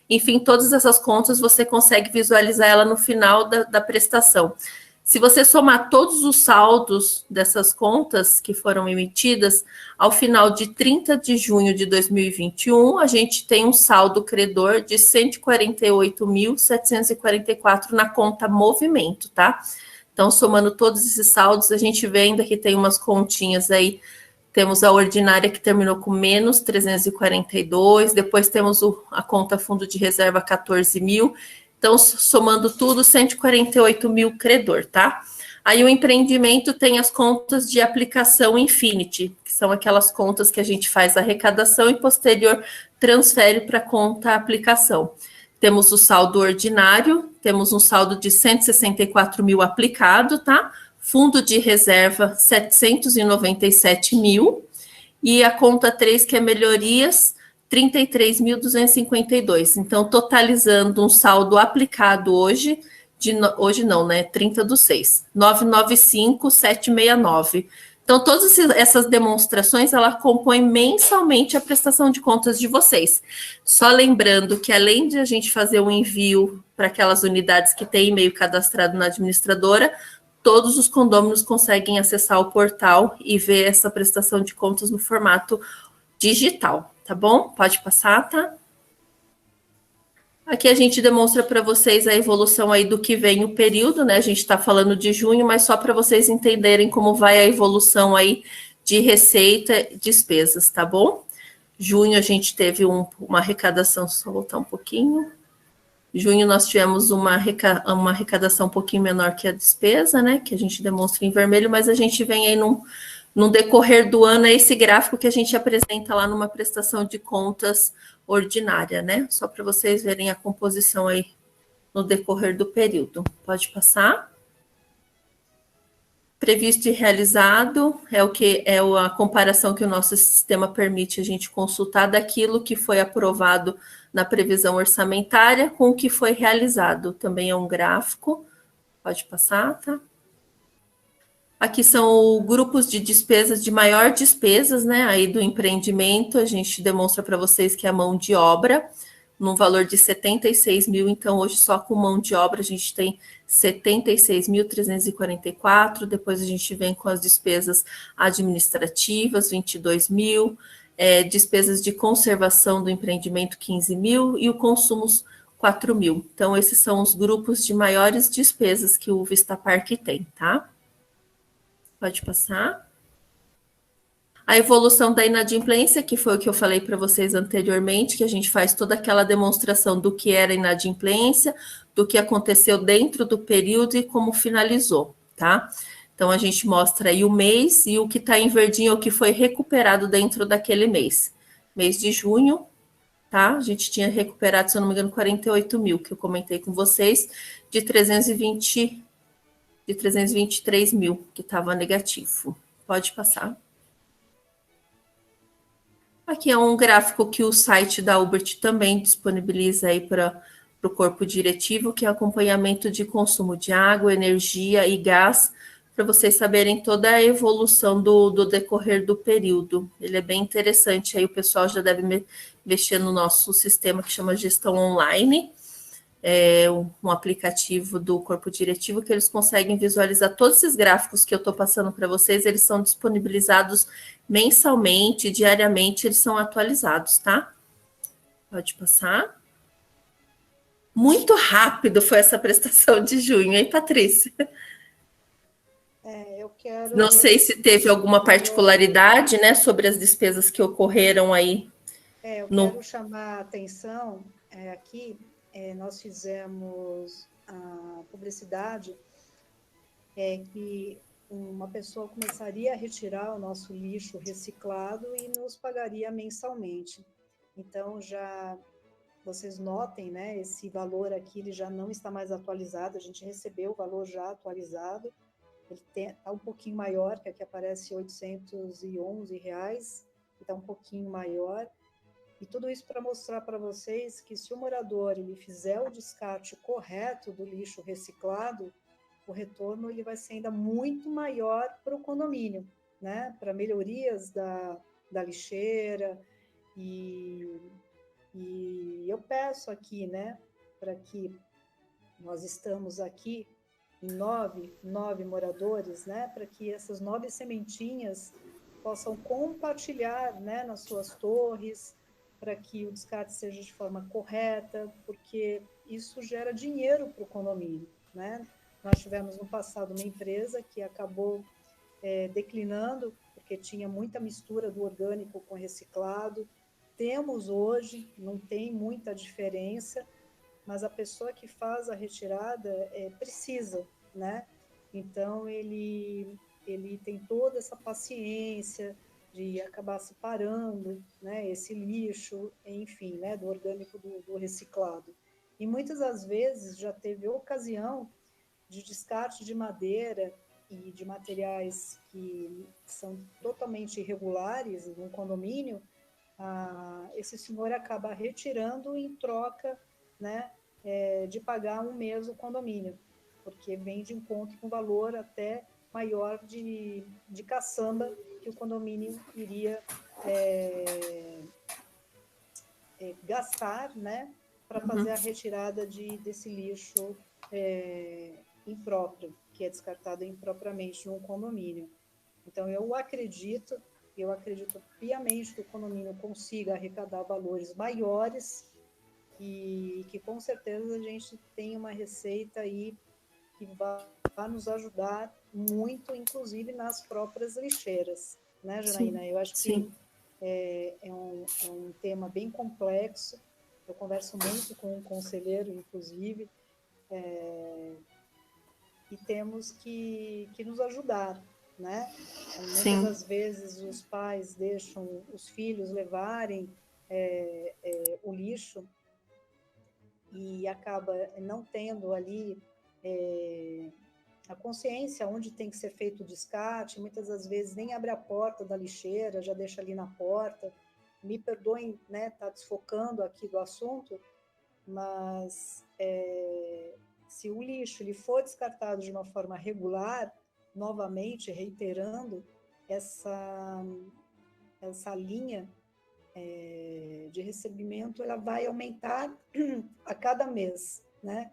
enfim, todas essas contas você consegue visualizar ela no final da prestação. Se você somar todos os saldos dessas contas que foram emitidas, ao final de 30 de junho de 2021, a gente tem um saldo credor de 148.744 na conta movimento, tá? Então, somando todos esses saldos, a gente vê ainda que tem umas continhas aí. Temos a ordinária que terminou com menos 342, depois temos a conta fundo de reserva 14 mil. Então, somando tudo, 148 mil credor, tá? Aí o empreendimento tem as contas de aplicação Infinity, que são aquelas contas que a gente faz a arrecadação e posterior transfere para a conta aplicação. Temos o saldo ordinário, temos um saldo de 164 mil aplicado, tá? Fundo de reserva, 797 mil. E a conta 3, que é melhorias, 33.252. Então, totalizando um saldo aplicado hoje, hoje não, né? 30/6, 995.769. Então, todas essas demonstrações, ela compõe mensalmente a prestação de contas de vocês. Só lembrando que, além de a gente fazer um envio para aquelas unidades que têm e-mail cadastrado na administradora, todos os condôminos conseguem acessar o portal e ver essa prestação de contas no formato digital, tá bom? Pode passar, tá? Aqui a gente demonstra para vocês a evolução aí do que vem o período, né? A gente está falando de junho, mas só para vocês entenderem como vai a evolução aí de receita e despesas, tá bom? Junho a gente teve uma arrecadação, só voltar um pouquinho. Junho nós tivemos uma arrecadação um pouquinho menor que a despesa, né? Que a gente demonstra em vermelho, mas a gente vem aí no decorrer do ano, é esse gráfico que a gente apresenta lá numa prestação de contas ordinária, né? Só para vocês verem a composição aí no decorrer do período. Pode passar. Previsto e realizado é a comparação que o nosso sistema permite a gente consultar daquilo que foi aprovado na previsão orçamentária com o que foi realizado. Também é um gráfico. Pode passar, tá? Aqui são grupos de despesas, de maior despesas, né? Aí do empreendimento, a gente demonstra para vocês que é a mão de obra, num valor de 76 mil. Então, hoje, só com mão de obra, a gente tem 76.344. Depois, a gente vem com as despesas administrativas, 22 mil. Despesas de conservação do empreendimento, 15 mil. E o consumos, 4 mil. Então, esses são os grupos de maiores despesas que o Vista Park tem, tá? Pode passar. A evolução da inadimplência, que foi o que eu falei para vocês anteriormente, que a gente faz toda aquela demonstração do que era inadimplência, do que aconteceu dentro do período e como finalizou, tá? Então, a gente mostra aí o mês e o que está em verdinho, o que foi recuperado dentro daquele mês. Mês de junho, tá? A gente tinha recuperado, se eu não me engano, 48 mil, que eu comentei com vocês, de 323 mil, que estava negativo. Pode passar. Aqui é um gráfico que o site da Ubert também disponibiliza aí para o corpo diretivo, que é acompanhamento de consumo de água, energia e gás, para vocês saberem toda a evolução do decorrer do período. Ele é bem interessante, aí o pessoal já deve mexer no nosso sistema que chama Gestão Online, um aplicativo do corpo diretivo que eles conseguem visualizar todos esses gráficos que eu estou passando para vocês, eles são disponibilizados mensalmente, diariamente, eles são atualizados, tá? Pode passar. Muito rápido foi essa prestação de junho, hein, Patrícia? Eu quero... Não sei se teve alguma particularidade, né, sobre as despesas que ocorreram aí. Eu quero chamar a atenção aqui. Nós fizemos a publicidade que uma pessoa começaria a retirar o nosso lixo reciclado e nos pagaria mensalmente. Então, já vocês notem, né, esse valor aqui ele já não está mais atualizado, a gente recebeu o valor já atualizado, ele está um pouquinho maior, que aqui aparece R$ 811, está um pouquinho maior. E tudo isso para mostrar para vocês que se o morador ele fizer o descarte correto do lixo reciclado, o retorno ele vai ser ainda muito maior para o condomínio, né? Para melhorias da lixeira. E eu peço aqui, né, para que nós estamos aqui em nove moradores, né, para que essas 9 sementinhas possam compartilhar, né, nas suas torres, para que o descarte seja de forma correta, porque isso gera dinheiro para o condomínio, né? Nós tivemos no passado uma empresa que acabou declinando, porque tinha muita mistura do orgânico com reciclado. Temos hoje, não tem muita diferença, mas a pessoa que faz a retirada precisa, né? Então, ele tem toda essa paciência de acabar separando, né, esse lixo, enfim, né, do orgânico do reciclado. E muitas das vezes já teve ocasião de descarte de madeira e de materiais que são totalmente irregulares no condomínio, esse senhor acaba retirando em troca, né, de pagar um mês o condomínio, porque vem de encontro com valor até maior de caçamba que o condomínio iria gastar, né, para fazer a retirada desse lixo impróprio, que é descartado impropriamente num condomínio. Então, eu acredito piamente que o condomínio consiga arrecadar valores maiores e que, com certeza, a gente tem uma receita aí que vai nos ajudar muito, inclusive nas próprias lixeiras, né, Janaína? Sim, eu acho sim. que é um tema bem complexo. Eu converso muito com um conselheiro, inclusive, e temos que nos ajudar, né? Muitas das vezes os pais deixam os filhos levarem o lixo e acaba não tendo ali a consciência onde tem que ser feito o descarte. Muitas das vezes nem abre a porta da lixeira, já deixa ali na porta. Me perdoem, né, tá desfocando aqui do assunto, mas se o lixo ele for descartado de uma forma regular, novamente reiterando, essa linha de recebimento ela vai aumentar a cada mês, né?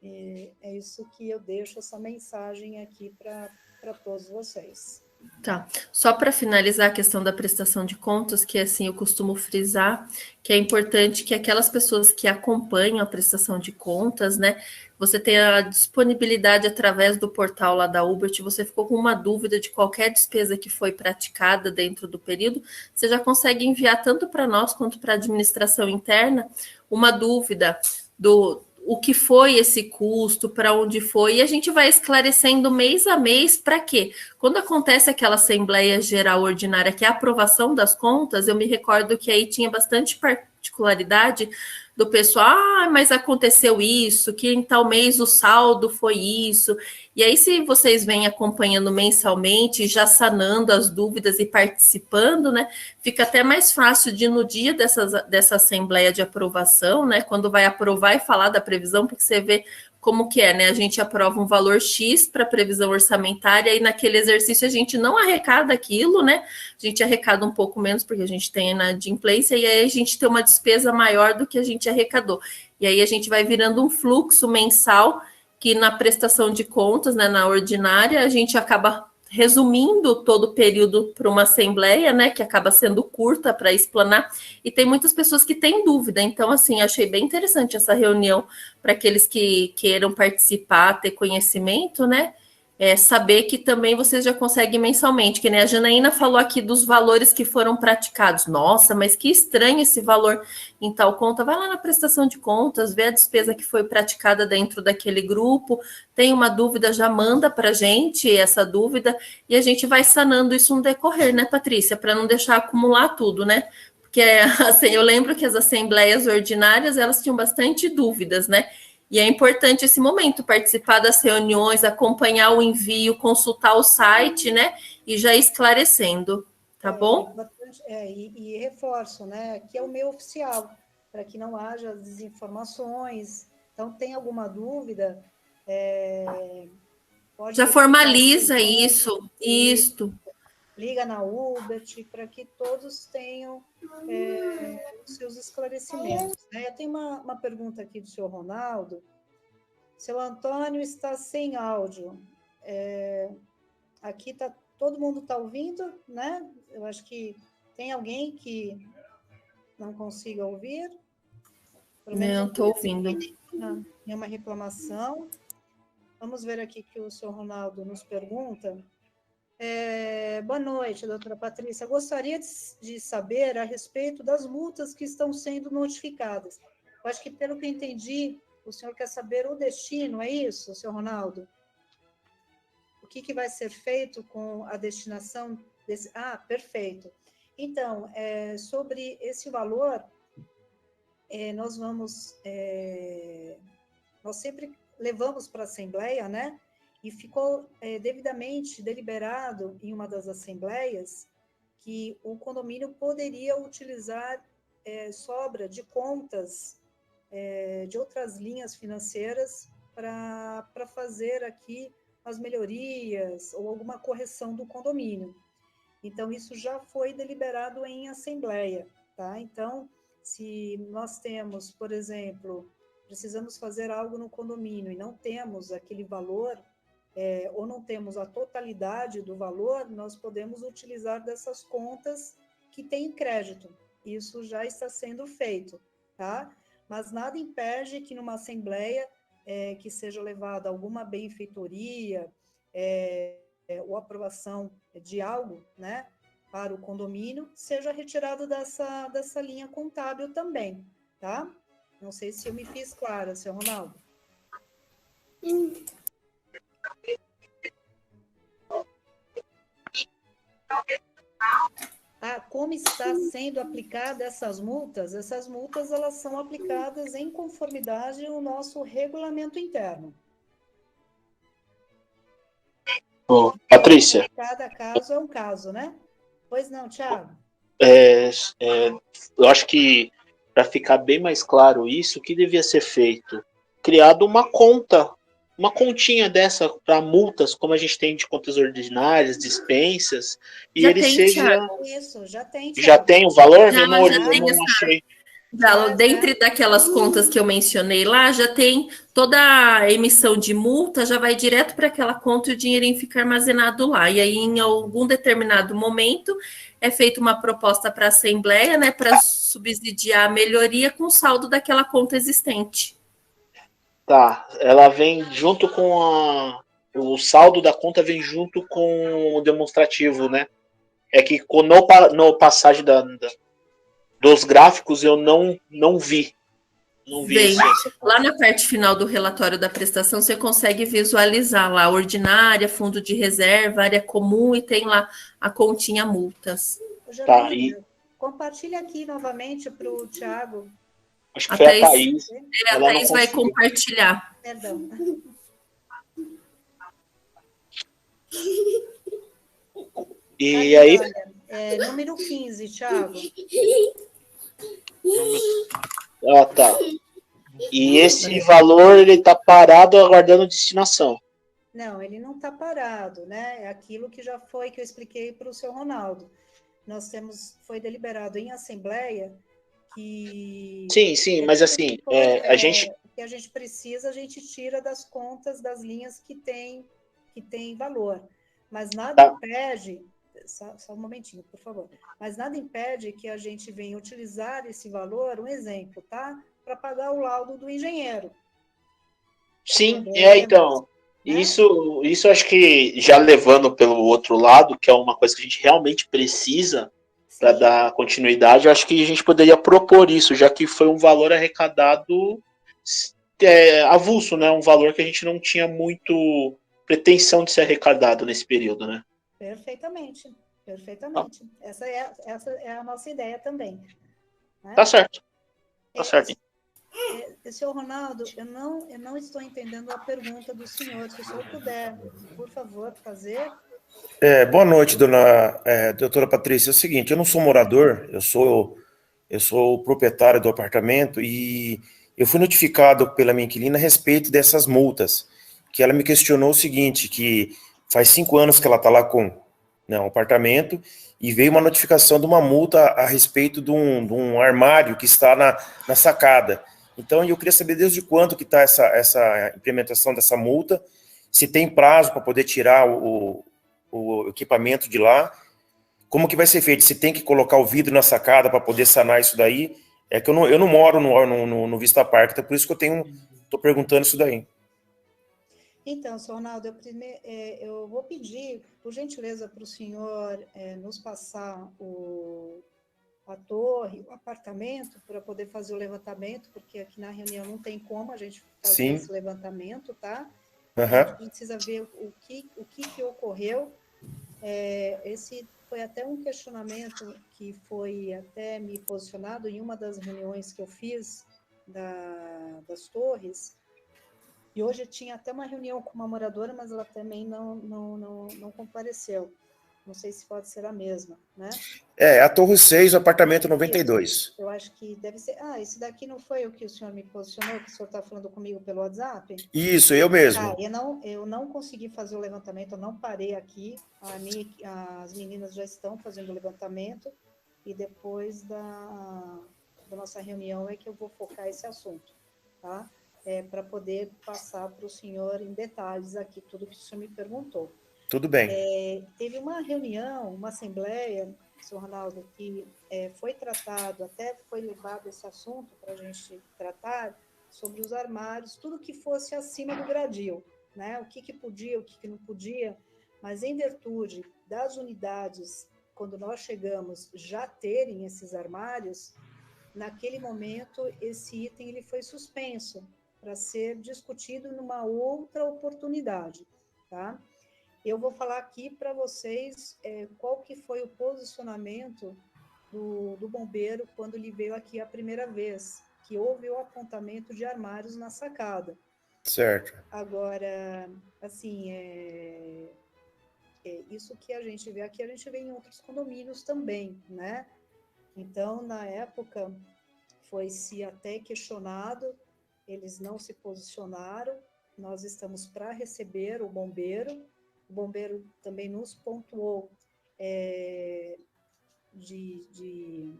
É isso que eu deixo essa mensagem aqui para todos vocês. Tá. Só para finalizar a questão da prestação de contas, que assim eu costumo frisar que é importante que aquelas pessoas que acompanham a prestação de contas, né, você tenha a disponibilidade através do portal lá da Ubert, você ficou com uma dúvida de qualquer despesa que foi praticada dentro do período, você já consegue enviar tanto para nós quanto para a administração interna uma dúvida do o que foi esse custo, para onde foi, e a gente vai esclarecendo mês a mês para quê? Quando acontece aquela Assembleia Geral Ordinária, que é a aprovação das contas, eu me recordo que aí tinha bastante particularidade do pessoal, mas aconteceu isso, que em tal mês o saldo foi isso, e aí se vocês vêm acompanhando mensalmente, já sanando as dúvidas e participando, né, fica até mais fácil de no dia dessa Assembleia de aprovação, né, quando vai aprovar e falar da previsão, porque você vê como que é, né? A gente aprova um valor X para previsão orçamentária e naquele exercício a gente não arrecada aquilo, né? A gente arrecada um pouco menos porque a gente tem na inadimplência e aí a gente tem uma despesa maior do que a gente arrecadou. E aí a gente vai virando um fluxo mensal que na prestação de contas, né, na ordinária, a gente acaba resumindo todo o período para uma assembleia, né, que acaba sendo curta para explanar, e tem muitas pessoas que têm dúvida, então, assim, achei bem interessante essa reunião para aqueles que queiram participar, ter conhecimento, né, saber que também vocês já conseguem mensalmente, que nem a Janaína falou aqui dos valores que foram praticados. Nossa, mas que estranho esse valor em tal conta. Vai lá na prestação de contas, vê a despesa que foi praticada dentro daquele grupo, tem uma dúvida, já manda para a gente essa dúvida e a gente vai sanando isso no decorrer, né, Patrícia? Para não deixar acumular tudo, né? Porque assim, eu lembro que as assembleias ordinárias, elas tinham bastante dúvidas, né? E é importante esse momento, participar das reuniões, acompanhar o envio, consultar o site, né? E já esclarecendo, tá bom? E reforço, né? Que é o meio oficial, para que não haja desinformações. Então, tem alguma dúvida? Pode já formaliza isso. Liga na Ubert, para que todos tenham os seus esclarecimentos. Né? Tem uma pergunta aqui do senhor Ronaldo. Seu Antônio está sem áudio. Aqui todo mundo está ouvindo, né? Eu acho que tem alguém que não consiga ouvir. Não, estou ouvindo. Nenhuma reclamação. Vamos ver aqui que o senhor Ronaldo nos pergunta. Boa noite, doutora Patrícia. Gostaria de saber a respeito das multas que estão sendo notificadas. Eu acho que, pelo que eu entendi, o senhor quer saber o destino, é isso, senhor Ronaldo? O que vai ser feito com a destinação desse... Perfeito. Então, sobre esse valor, nós sempre levamos para a Assembleia, né? E ficou devidamente deliberado em uma das assembleias que o condomínio poderia utilizar sobra de contas de outras linhas financeiras para fazer aqui as melhorias ou alguma correção do condomínio. Então, isso já foi deliberado em assembleia, tá? Então, se nós temos, por exemplo, precisamos fazer algo no condomínio e não temos aquele valor, ou não temos a totalidade do valor, nós podemos utilizar dessas contas que têm crédito. Isso já está sendo feito, tá? Mas nada impede que numa assembleia que seja levada alguma benfeitoria ou aprovação de algo, né, para o condomínio, seja retirado dessa linha contábil também, tá? Não sei se eu me fiz clara, senhor Ronaldo. Como está sendo aplicada essas multas? Essas multas, elas são aplicadas em conformidade ao nosso regulamento interno. Patrícia. Cada caso é um caso, né? Pois não, Thiago? Eu acho que, para ficar bem mais claro isso, o que devia ser feito? Criado uma continha dessa para multas, como a gente tem de contas ordinárias, dispensas, e Já ele tem, seja... Isso, já tem, Thiago. Já tem o valor? Já Eu não tem achei. Dentre daquelas contas que eu mencionei lá, já tem toda a emissão de multa, já vai direto para aquela conta e o dinheirinho fica armazenado lá. E aí, em algum determinado momento, é feita uma proposta para a Assembleia, né, para subsidiar a melhoria com o saldo daquela conta existente. Tá, ela vem junto com o saldo da conta vem junto com o demonstrativo, né? É que no passagem dos gráficos eu não vi. Não vi Vem. Lá na parte final do relatório da prestação, você consegue visualizar lá ordinária, fundo de reserva, área comum e tem lá a continha multas. Tá, compartilha aqui novamente para o Thiago. Acho que foi a Thaís. A Thaís vai compartilhar. Perdão. E aí? Olha, número 15, Thiago. Ah, tá. E esse valor, ele está parado aguardando destinação. Não, ele não está parado, né? É aquilo que já foi, que eu expliquei para o seu Ronaldo. Foi deliberado em assembleia que... Sim, mas assim, a gente... O que a gente precisa, a gente tira das contas, das linhas que tem valor. Mas nada impede... Só um momentinho, por favor. Mas nada impede que a gente venha utilizar esse valor, um exemplo, tá? Para pagar o laudo do engenheiro. Sim, então... Né? Isso acho que já levando pelo outro lado, que é uma coisa que a gente realmente precisa para dar continuidade, eu acho que a gente poderia propor isso, já que foi um valor arrecadado avulso, né? Um valor que a gente não tinha muito pretensão de ser arrecadado nesse período, né? Perfeitamente. Essa é a nossa ideia também. Né? Tá certo. Tá certo. Senhor Ronaldo, eu não estou entendendo a pergunta do senhor. Se o senhor puder, por favor, fazer. Boa noite, doutora Patrícia. É o seguinte, eu não sou morador, eu sou o proprietário do apartamento e eu fui notificado pela minha inquilina a respeito dessas multas, que ela me questionou o seguinte, que faz 5 anos que ela está lá com um apartamento e veio uma notificação de uma multa a respeito de um armário que está na sacada. Então, eu queria saber desde quando que está essa implementação dessa multa, se tem prazo para poder tirar o equipamento de lá, como que vai ser feito? Se tem que colocar o vidro na sacada para poder sanar isso daí? É que eu não moro no Vista Park, então por isso que estou perguntando isso daí. Então, senhor Ronaldo, eu vou pedir, por gentileza, para o senhor nos passar a torre, o apartamento, para poder fazer o levantamento, porque aqui na reunião não tem como a gente fazer esse levantamento, tá? A gente precisa ver o que ocorreu. Esse foi até um questionamento que foi até me posicionado em uma das reuniões que eu fiz das torres, e hoje tinha até uma reunião com uma moradora, mas ela também não compareceu. Não sei se pode ser a mesma, né? A Torre 6, o apartamento 92. Isso, eu acho que deve ser... esse daqui não foi o que o senhor me posicionou, que o senhor está falando comigo pelo WhatsApp? Isso, eu mesmo. Eu não consegui fazer o levantamento, eu não parei aqui. As meninas já estão fazendo o levantamento e depois da nossa reunião é que eu vou focar esse assunto, tá? Para poder passar para o senhor em detalhes aqui tudo que o senhor me perguntou. Tudo bem. Teve uma reunião, uma assembleia, senhor Ronaldo, que foi tratado, até foi levado esse assunto para a gente tratar sobre os armários, tudo que fosse acima do gradil, né? O que podia, o que não podia, mas em virtude das unidades, quando nós chegamos, já terem esses armários, naquele momento, esse item ele foi suspenso para ser discutido numa outra oportunidade, tá? Eu vou falar aqui para vocês qual que foi o posicionamento do bombeiro quando ele veio aqui a primeira vez, que houve o apontamento de armários na sacada. Certo. Agora, assim, isso que a gente vê aqui, a gente vê em outros condomínios também, né? Então, na época, foi-se até questionado, eles não se posicionaram, nós estamos para receber o bombeiro também nos pontuou de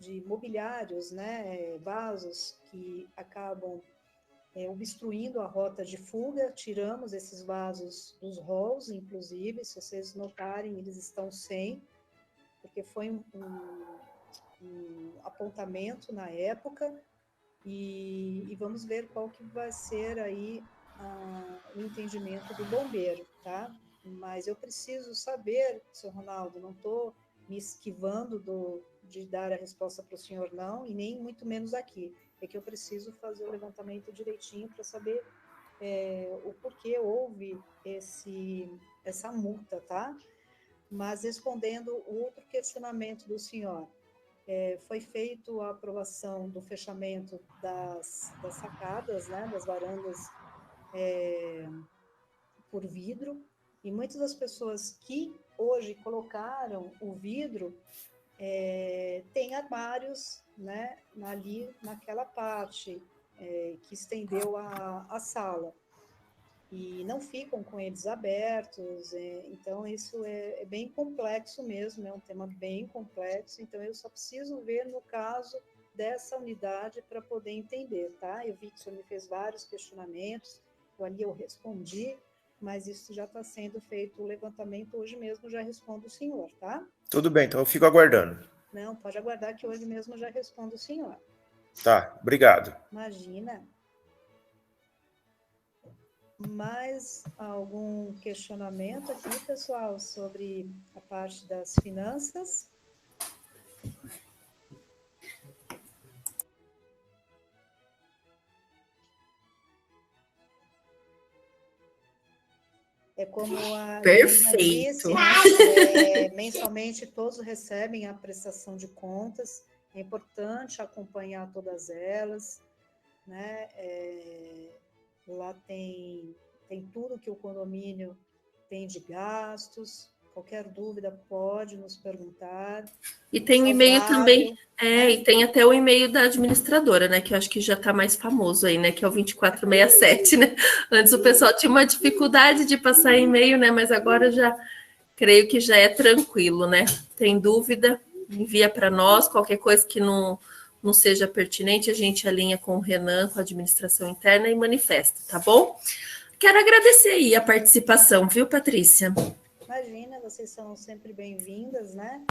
de mobiliários, né, vasos que acabam obstruindo a rota de fuga. Tiramos esses vasos dos halls, inclusive, se vocês notarem, eles estão sem, porque foi um apontamento na época, e vamos ver qual que vai ser aí o entendimento do bombeiro, tá? Mas eu preciso saber, senhor Ronaldo, não estou me esquivando de dar a resposta para o senhor, não, e nem muito menos aqui. É que eu preciso fazer o levantamento direitinho para saber o porquê houve essa multa, tá? Mas respondendo o outro questionamento do senhor, foi feito a aprovação do fechamento das sacadas, né, das varandas por vidro, e muitas das pessoas que hoje colocaram o vidro têm armários, né, ali naquela parte que estendeu a sala, e não ficam com eles abertos, então isso é bem complexo mesmo, é um tema bem complexo, então eu só preciso ver no caso dessa unidade para poder entender, tá? Eu vi que o senhor me fez vários questionamentos, ali eu respondi, mas isso já está sendo feito o levantamento, hoje mesmo já respondo o senhor, tá? Tudo bem, então eu fico aguardando. Não, pode aguardar que hoje mesmo já respondo o senhor. Tá, obrigado. Imagina. Mais algum questionamento aqui, pessoal, sobre a parte das finanças? É como a Janaína disse, né? Mensalmente todos recebem a prestação de contas, é importante acompanhar todas elas, né? Lá tem tudo que o condomínio tem de gastos, qualquer dúvida pode nos perguntar. E tem o e-mail também, e tem até o e-mail da administradora, né, que eu acho que já está mais famoso aí, né, que é o 2467, né? Antes o pessoal tinha uma dificuldade de passar e-mail, né, mas agora já creio que já é tranquilo, né? Tem dúvida, envia para nós, qualquer coisa que não seja pertinente, a gente alinha com o Renan, com a administração interna e manifesta, tá bom? Quero agradecer aí a participação, viu, Patrícia? Imagina, vocês são sempre bem-vindas, né?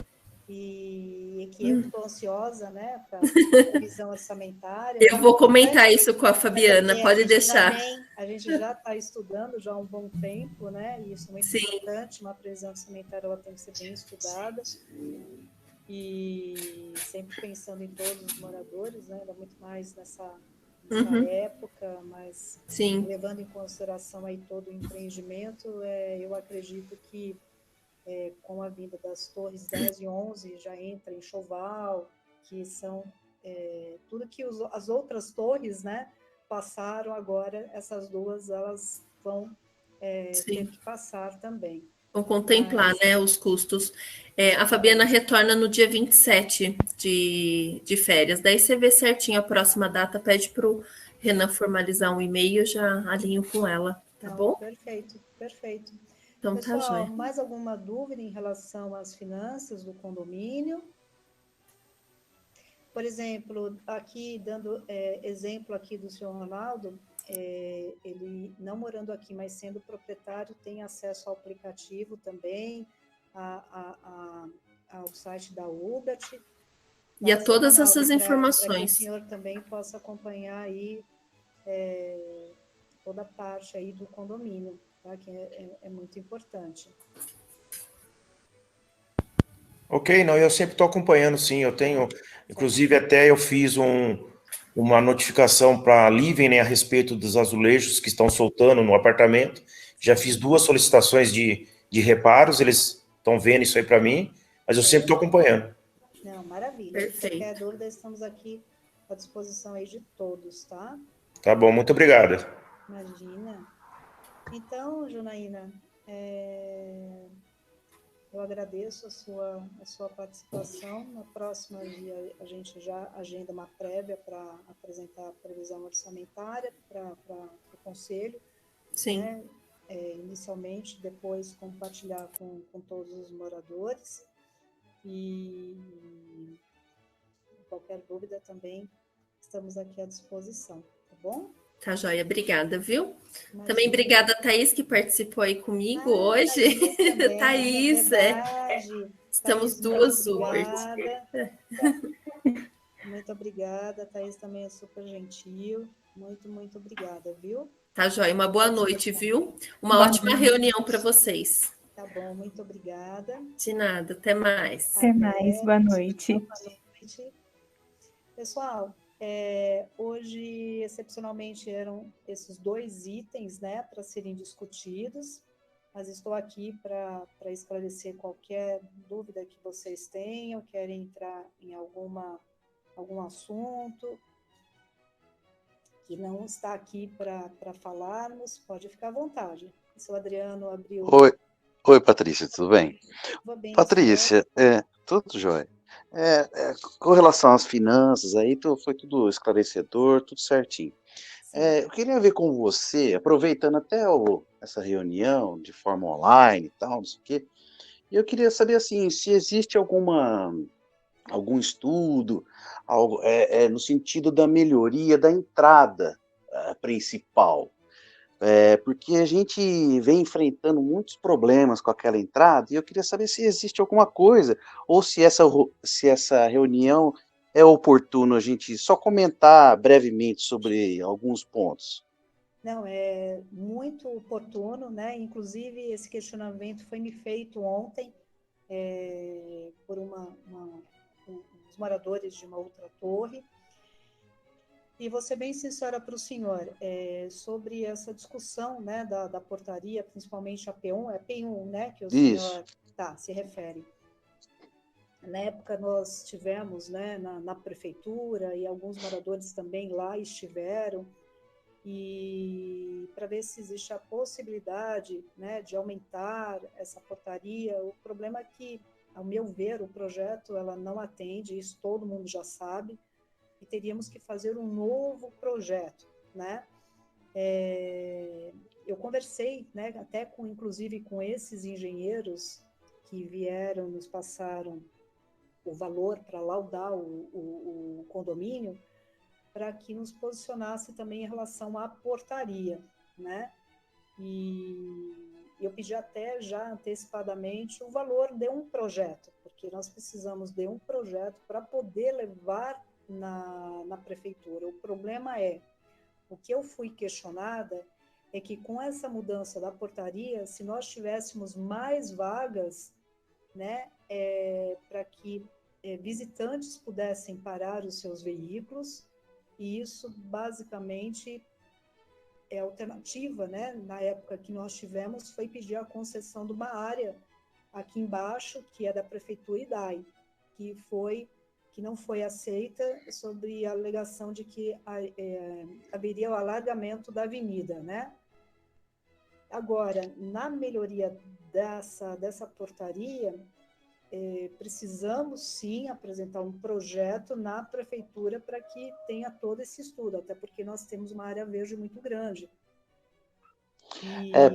E que eu estou ansiosa, né, para a visão orçamentária. Eu vou comentar isso com a Fabiana, pode deixar. A gente já está estudando já há um bom tempo, né? E isso é muito importante, uma previsão orçamentária ela tem que ser bem estudada. E sempre pensando em todos os moradores, né? Ainda muito mais nessa época, mas levando em consideração aí todo o empreendimento, eu acredito que com a vinda das torres 10 e 11 já entra enxoval, que são tudo que as outras torres, né, passaram agora, essas duas elas vão ter que passar também. Vão contemplar, né, os custos. A Fabiana retorna no dia 27 de férias. Daí você vê certinho a próxima data, pede para o Renan formalizar um e-mail, eu já alinho com ela, tá bom? Perfeito, perfeito. Então, pessoal, tá joia. Mais alguma dúvida em relação às finanças do condomínio? Por exemplo, aqui, dando exemplo aqui do senhor Ronaldo, ele não morando aqui, mas sendo proprietário, tem acesso ao aplicativo também, ao site da Ubert. E a todas essas informações. Para que o senhor também possa acompanhar aí toda a parte aí do condomínio, tá? Que é muito importante. Ok, não, eu sempre estou acompanhando, sim, eu tenho, inclusive até eu fiz uma notificação para a Living, né, a respeito dos azulejos que estão soltando no apartamento, já fiz 2 solicitações de reparos, eles estão vendo isso aí para mim, mas eu sempre estou acompanhando. Não, maravilha. Perfeito. Qualquer dúvida, estamos aqui à disposição aí de todos, tá? Tá bom, muito obrigado. Imagina. Então, Janaína, eu agradeço a sua participação. Na próxima a gente já agenda uma prévia para apresentar a previsão orçamentária para o Conselho. Sim. Né? Inicialmente, depois compartilhar com todos os moradores. E qualquer dúvida também estamos aqui à disposição, tá bom? Tá joia, obrigada, viu? Imagina. Também obrigada, Thaís, que participou aí comigo hoje. Também, Thaís, verdade. estamos Thaís, duas muito super. obrigada. Muito obrigada, Thaís também é super gentil. Muito, muito obrigada, viu? Tá joia, uma boa noite, viu? Uma ótima reunião para vocês. Tá bom, muito obrigada. De nada, até mais. Até mais, boa noite. Boa noite. Pessoal, hoje, excepcionalmente, eram esses 2 itens, né, para serem discutidos, mas estou aqui para esclarecer qualquer dúvida que vocês tenham, querem entrar em algum assunto que não está aqui para falarmos, pode ficar à vontade. O seu Adriano abriu... Oi, Patrícia, tudo bem? Tudo bem, Patrícia, tudo jóia. Com relação às finanças, aí foi tudo esclarecedor, tudo certinho. Eu queria ver com você, aproveitando até essa reunião de forma online e tal, não sei o quê, e eu queria saber, assim, se existe algum estudo, no sentido da melhoria da entrada principal. Porque a gente vem enfrentando muitos problemas com aquela entrada, e eu queria saber se existe alguma coisa, ou se essa reunião é oportuno a gente só comentar brevemente sobre alguns pontos. Não, é muito oportuno, né? Inclusive, esse questionamento foi me feito ontem por uns moradores de uma outra torre. E vou ser bem sincera para o senhor, sobre essa discussão, né, da portaria, principalmente a P1, é P1, né, que o senhor se refere. Na época nós tivemos, né, na prefeitura, e alguns moradores também lá estiveram, e para ver se existe a possibilidade, né, de aumentar essa portaria. O problema é que, ao meu ver, o projeto ela não atende, isso todo mundo já sabe, e teríamos que fazer um novo projeto, né? Eu conversei, né, até inclusive com esses engenheiros que vieram, nos passaram o valor para laudar o condomínio, para que nos posicionasse também em relação à portaria, né? E eu pedi até já antecipadamente o valor de um projeto, porque nós precisamos de um projeto para poder levar na prefeitura. O problema o que eu fui questionada é que com essa mudança da portaria, se nós tivéssemos mais vagas, né, para que visitantes pudessem parar os seus veículos, e isso basicamente é alternativa, né? Na época que nós tivemos, foi pedir a concessão de uma área aqui embaixo, que é da prefeitura IDAI, que não foi aceita sobre a alegação de que haveria o alargamento da avenida, né? Agora, na melhoria dessa portaria, precisamos sim apresentar um projeto na prefeitura para que tenha todo esse estudo, até porque nós temos uma área verde muito grande.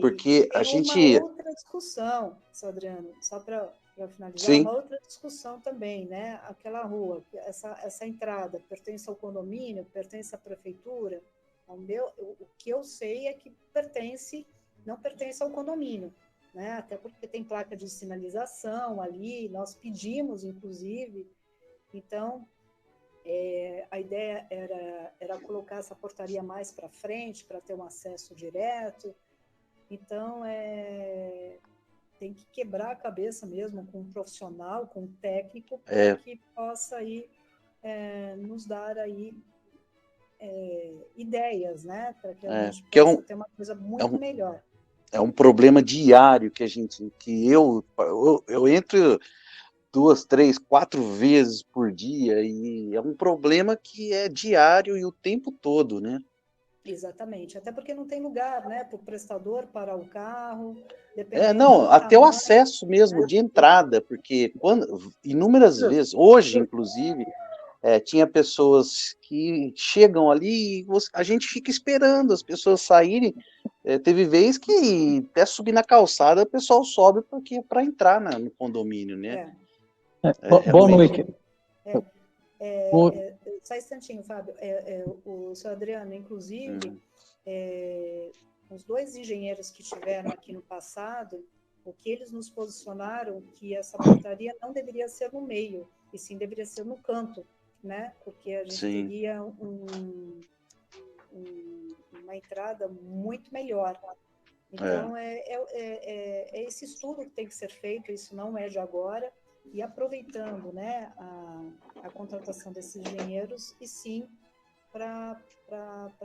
Porque a gente... Uma outra discussão, Adriano, só para finalizar, Sim. Uma outra discussão também, né? Aquela rua, essa entrada pertence ao condomínio, pertence à prefeitura? O que eu sei é que não pertence ao condomínio, né? Até porque tem placa de sinalização ali, nós pedimos, inclusive. Então, a ideia era colocar essa portaria mais para frente, para ter um acesso direto. Então, tem que quebrar a cabeça mesmo com um profissional, com um técnico, para que possa aí, nos dar aí ideias, né? Para que a gente possa ter uma coisa muito melhor. É um problema diário que eu entro 2, 3, 4 vezes por dia, e é um problema que é diário e o tempo todo, né? Exatamente, até porque não tem lugar, né, para o prestador parar o carro. Até o acesso mesmo de entrada, porque inúmeras vezes, hoje inclusive, tinha pessoas que chegam ali e a gente fica esperando as pessoas saírem. Teve vez que até subir na calçada, o pessoal sobe para entrar no condomínio, né? Boa noite. Só um instantinho, Fábio. O senhor Adriano, inclusive, os 2 engenheiros que tiveram aqui no passado, o que eles nos posicionaram que essa portaria não deveria ser no meio, e sim deveria ser no canto, né? Porque a gente teria uma entrada muito melhor. Então, é esse estudo que tem que ser feito, isso não é de agora, e aproveitando, né, a contratação desses engenheiros, e sim, para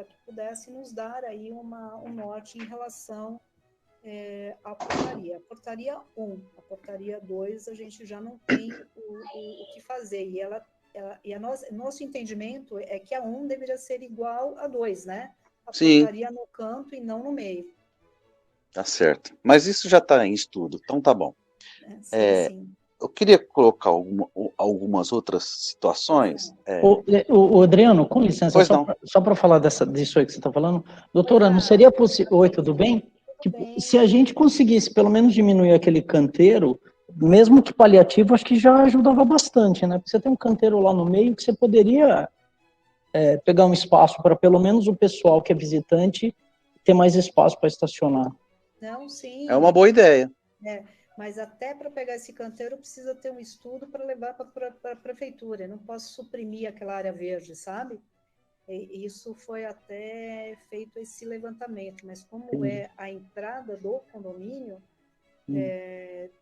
que pudesse nos dar aí um norte em relação à portaria. A portaria 1, a portaria 2, a gente já não tem o que fazer, e nosso entendimento é que a 1 deveria ser igual a 2, né? A portaria no canto e não no meio. Tá certo. Mas isso já está em estudo, então tá bom. Sim. Eu queria colocar algumas outras situações. O Adriano, com licença, só para falar disso aí que você está falando, doutora, não seria possível... Oi, tudo bem? Se a gente conseguisse pelo menos diminuir aquele canteiro, mesmo que paliativo, acho que já ajudava bastante, né? Porque você tem um canteiro lá no meio que você poderia pegar um espaço para pelo menos o pessoal que é visitante ter mais espaço para estacionar. Não, sim. É uma boa ideia. Mas até para pegar esse canteiro precisa ter um estudo para levar para a prefeitura. Eu não posso suprimir aquela área verde, sabe? E isso foi até feito esse levantamento, mas como é a entrada do condomínio,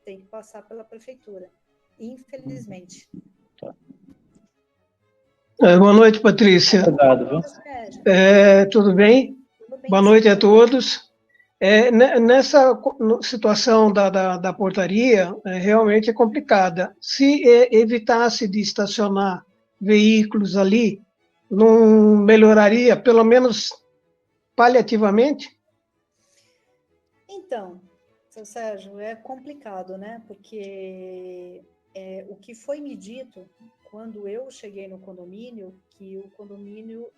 tem que passar pela prefeitura, infelizmente. Boa noite, Patrícia. Obrigado, viu? Tudo bem? Boa noite a todos. Nessa situação da portaria, realmente é complicada. Se evitasse de estacionar veículos ali, não melhoraria, pelo menos paliativamente? Então, seu Sérgio, é complicado, né? Porque o que foi me dito quando eu cheguei no condomínio, que o condomínio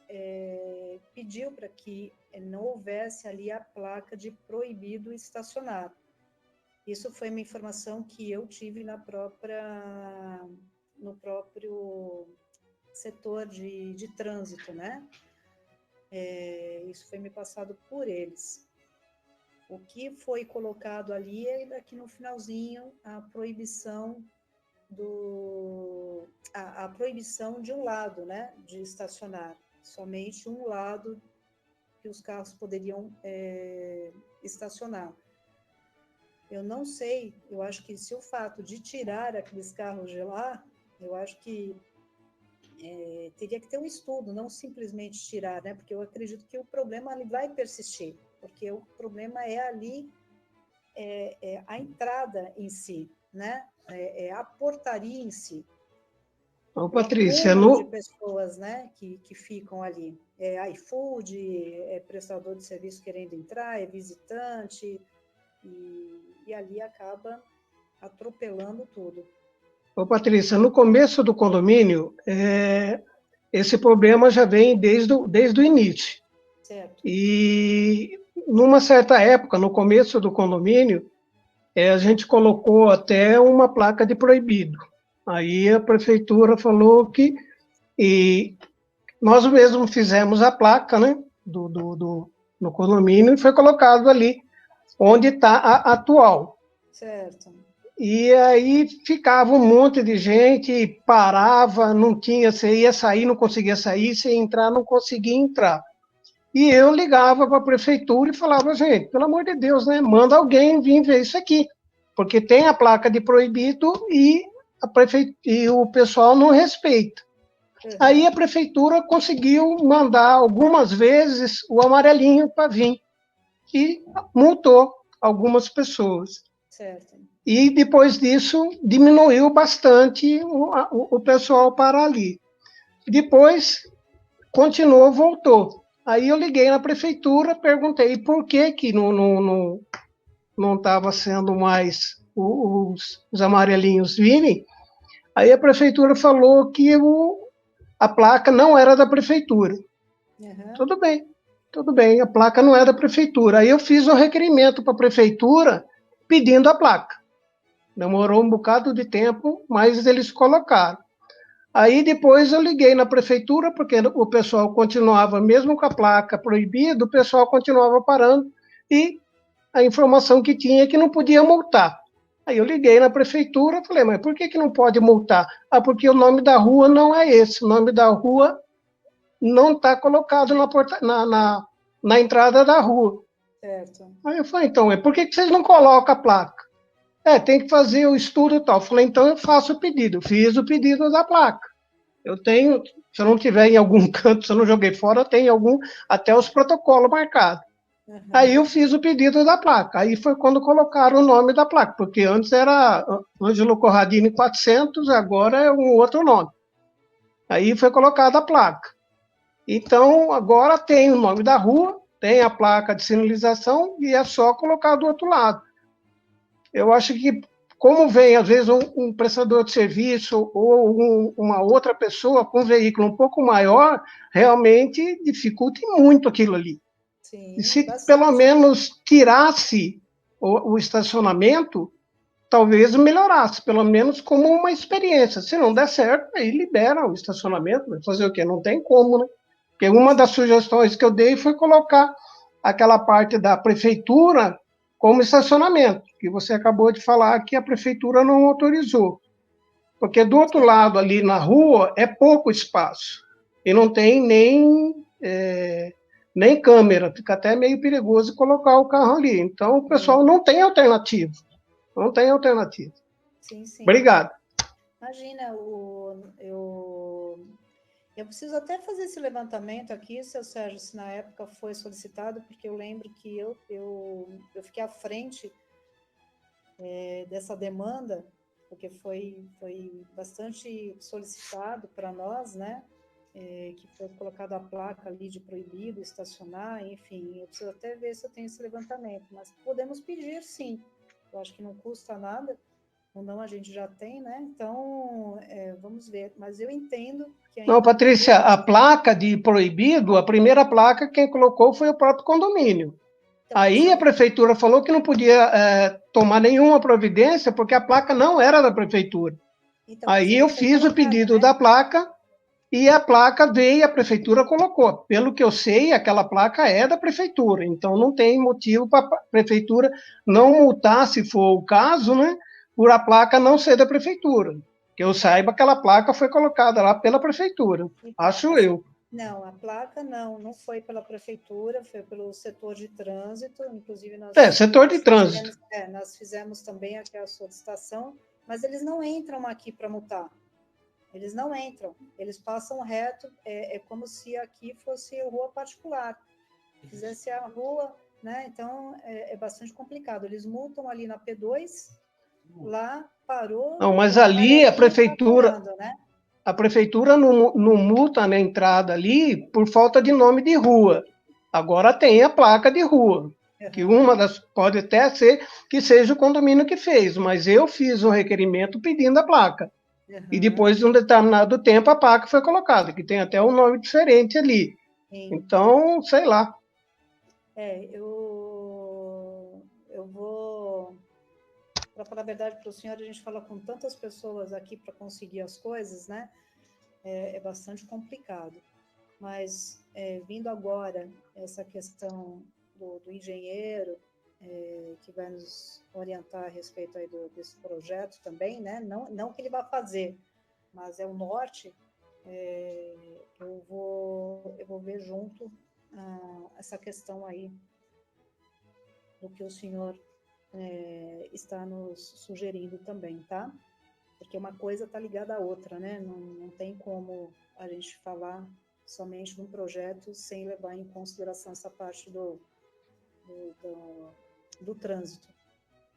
pediu para que não houvesse ali a placa de proibido estacionar. Isso foi uma informação que eu tive no próprio setor de trânsito, né? Isso foi me passado por eles. O que foi colocado ali é aqui no finalzinho a proibição a proibição de um lado, né, de estacionar, somente um lado que os carros poderiam estacionar. Eu não sei, eu acho que se o fato de tirar aqueles carros de lá, eu acho que teria que ter um estudo, não simplesmente tirar, né, porque eu acredito que o problema ali vai persistir, porque o problema é ali, a entrada em si, né, a portaria em si. Ô, Patrícia, de pessoas, né, que ficam ali. iFood, prestador de serviço querendo entrar, é visitante, e ali acaba atropelando tudo. Ô, Patrícia, no começo do condomínio, esse problema já vem desde o início. Certo. E, numa certa época, no começo do condomínio, a gente colocou até uma placa de proibido. Aí a prefeitura falou que... E nós mesmos fizemos a placa, né, no condomínio, e foi colocado ali, onde está a atual. Certo. E aí ficava um monte de gente, parava, não tinha, você ia sair, não conseguia sair, você ia entrar, não conseguia entrar. E eu ligava para a prefeitura e falava, gente, pelo amor de Deus, né, manda alguém vir ver isso aqui, porque tem a placa de proibido e o pessoal não respeita. Aí a prefeitura conseguiu mandar algumas vezes o amarelinho para vir e multou algumas pessoas. Certo. E depois disso diminuiu bastante o pessoal para ali. Depois continuou, voltou. Aí eu liguei na prefeitura, perguntei por que não estava sendo mais os amarelinhos virem. Aí a prefeitura falou que a placa não era da prefeitura. Uhum. Tudo bem, a placa não é da prefeitura. Aí eu fiz um requerimento para a prefeitura pedindo a placa. Demorou um bocado de tempo, mas eles colocaram. Aí depois eu liguei na prefeitura, porque o pessoal continuava, mesmo com a placa proibida, o pessoal continuava parando, e a informação que tinha é que não podia multar. Aí eu liguei na prefeitura, falei, mas por que não pode multar? Ah, porque o nome da rua não é esse, o nome da rua não está colocado na entrada da rua. Certo. Aí eu falei, então, por que vocês não colocam a placa? Tem que fazer o estudo e tal. Eu falei, então eu faço o pedido. Eu fiz o pedido da placa. Eu tenho, se eu não tiver em algum canto, se eu não joguei fora, eu tenho até os protocolos marcados. Uhum. Aí eu fiz o pedido da placa. Aí foi quando colocaram o nome da placa, porque antes era Ângelo Corradini 400, agora é um outro nome. Aí foi colocada a placa. Então, agora tem o nome da rua, tem a placa de sinalização e é só colocar do outro lado. Eu acho que, como vem, às vezes, um prestador de serviço ou uma outra pessoa com um veículo um pouco maior, realmente dificulta muito aquilo ali. Sim, e se bastante. Pelo menos tirasse o estacionamento, talvez melhorasse, pelo menos como uma experiência. Se não der certo, aí libera o estacionamento, vai fazer o quê? Não tem como, né? Porque uma das sugestões que eu dei foi colocar aquela parte da prefeitura como estacionamento, que você acabou de falar que a prefeitura não autorizou. Porque do outro lado, ali na rua, é pouco espaço. E não tem nem câmera. Fica até meio perigoso colocar o carro ali. Então, o pessoal não tem alternativa. Não tem alternativa. Sim, sim. Obrigado. Imagina, eu preciso até fazer esse levantamento aqui, seu Sérgio, se na época foi solicitado, porque eu lembro que eu fiquei à frente dessa demanda, porque foi bastante solicitado para nós, né? Que foi colocada a placa ali de proibido estacionar, enfim, eu preciso até ver se eu tenho esse levantamento, mas podemos pedir, sim. Eu acho que não custa nada, ou não a gente já tem, né? Então, vamos ver. Mas eu entendo que ainda... Não, Patrícia, a placa de proibido, a primeira placa quem colocou foi o próprio condomínio. Então, aí a prefeitura falou que não podia tomar nenhuma providência porque a placa não era da prefeitura. Então, aí eu fiz o pedido, né, da placa e a placa veio e a prefeitura colocou. Pelo que eu sei, aquela placa é da prefeitura, então não tem motivo para a prefeitura não multar, se for o caso, né, por a placa não ser da prefeitura. Que eu saiba, aquela placa foi colocada lá pela prefeitura, então, acho eu. Não, a placa não foi pela prefeitura, foi pelo setor de trânsito, inclusive nós... setor de trânsito. Nós fizemos também aqui a solicitação, mas eles não entram aqui para multar. Eles não entram, eles passam reto, é como se aqui fosse rua particular. Se fizesse a rua, né? Então é bastante complicado. Eles multam ali na P2, lá parou... Não, mas ali a prefeitura... Tá parando, né? A prefeitura não multa na entrada ali por falta de nome de rua. Agora tem a placa de rua, que uma das pode até ser que seja o condomínio que fez, mas eu fiz um requerimento pedindo a placa. E depois de um determinado tempo a placa foi colocada, que tem até um nome diferente ali. Sim. Então, sei lá. Eu vou... Para falar a verdade para o senhor, a gente fala com tantas pessoas aqui para conseguir as coisas, né? É bastante complicado. Mas, vindo agora essa questão do engenheiro, que vai nos orientar a respeito aí desse projeto também, né? Não que ele vá fazer, mas é o norte, eu vou ver junto essa questão aí do que o senhor está nos sugerindo também, tá? Porque uma coisa está ligada à outra, né? Não tem como a gente falar somente de um projeto sem levar em consideração essa parte do trânsito.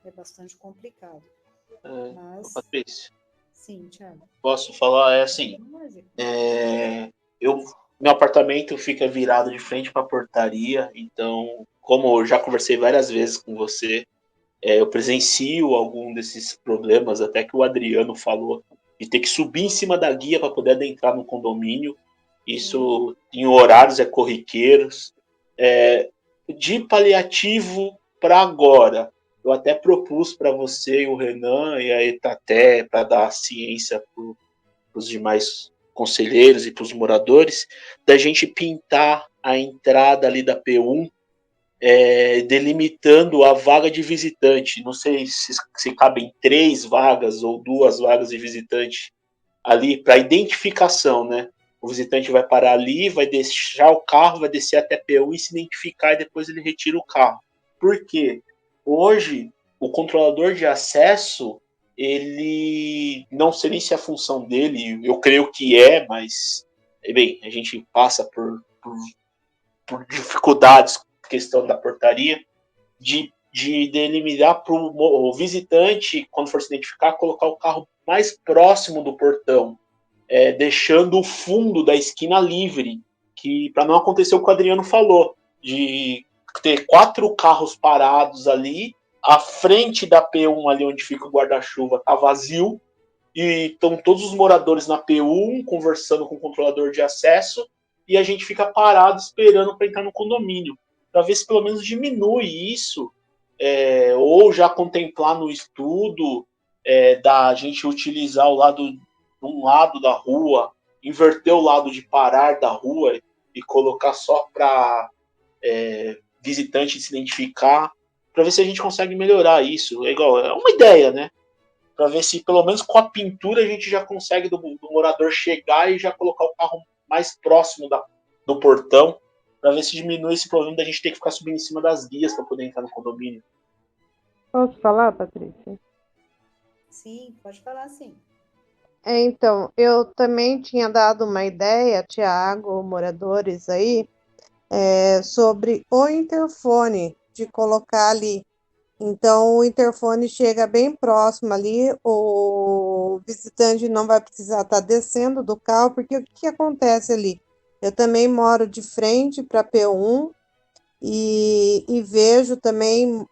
É bastante complicado. Mas... Patrícia. Sim, Thiago. Posso falar? Assim, meu apartamento fica virado de frente para a portaria, então, como eu já conversei várias vezes com você, eu presencio algum desses problemas, até que o Adriano falou, de ter que subir em cima da guia para poder adentrar no condomínio. Isso em horários corriqueiros. De paliativo para agora, eu até propus para você e o Renan e a Etaté para dar ciência para os demais conselheiros e para os moradores, da gente pintar a entrada ali da P1, delimitando a vaga de visitante. Não sei se cabem 3 vagas ou 2 vagas de visitante ali para identificação, né? O visitante vai parar ali, vai deixar o carro, vai descer até P1 e se identificar e depois ele retira o carro. Por quê? Hoje, o controlador de acesso, ele não sei nem se é a função dele, eu creio que mas, bem, a gente passa por dificuldades, questão da portaria, de delimitar para o visitante, quando for se identificar, colocar o carro mais próximo do portão, deixando o fundo da esquina livre, que para não acontecer o que o Adriano falou, de ter 4 carros parados ali, a frente da P1 ali onde fica o guarda-chuva tá vazio, e estão todos os moradores na P1 conversando com o controlador de acesso, e a gente fica parado esperando para entrar no condomínio, para ver se pelo menos diminui isso, ou já contemplar no estudo da gente utilizar um lado da rua, inverter o lado de parar da rua e colocar só para visitante se identificar, para ver se a gente consegue melhorar isso. É uma ideia, né? Para ver se pelo menos com a pintura a gente já consegue do morador chegar e já colocar o carro mais próximo do portão, para ver se diminui esse problema da gente ter que ficar subindo em cima das guias para poder entrar no condomínio. Posso falar, Patrícia? Sim, pode falar sim. Então, eu também tinha dado uma ideia, Tiago, moradores aí, sobre o interfone, de colocar ali. Então, o interfone chega bem próximo ali, o visitante não vai precisar estar descendo do carro, porque o que acontece ali? Eu também moro de frente para P1 e vejo também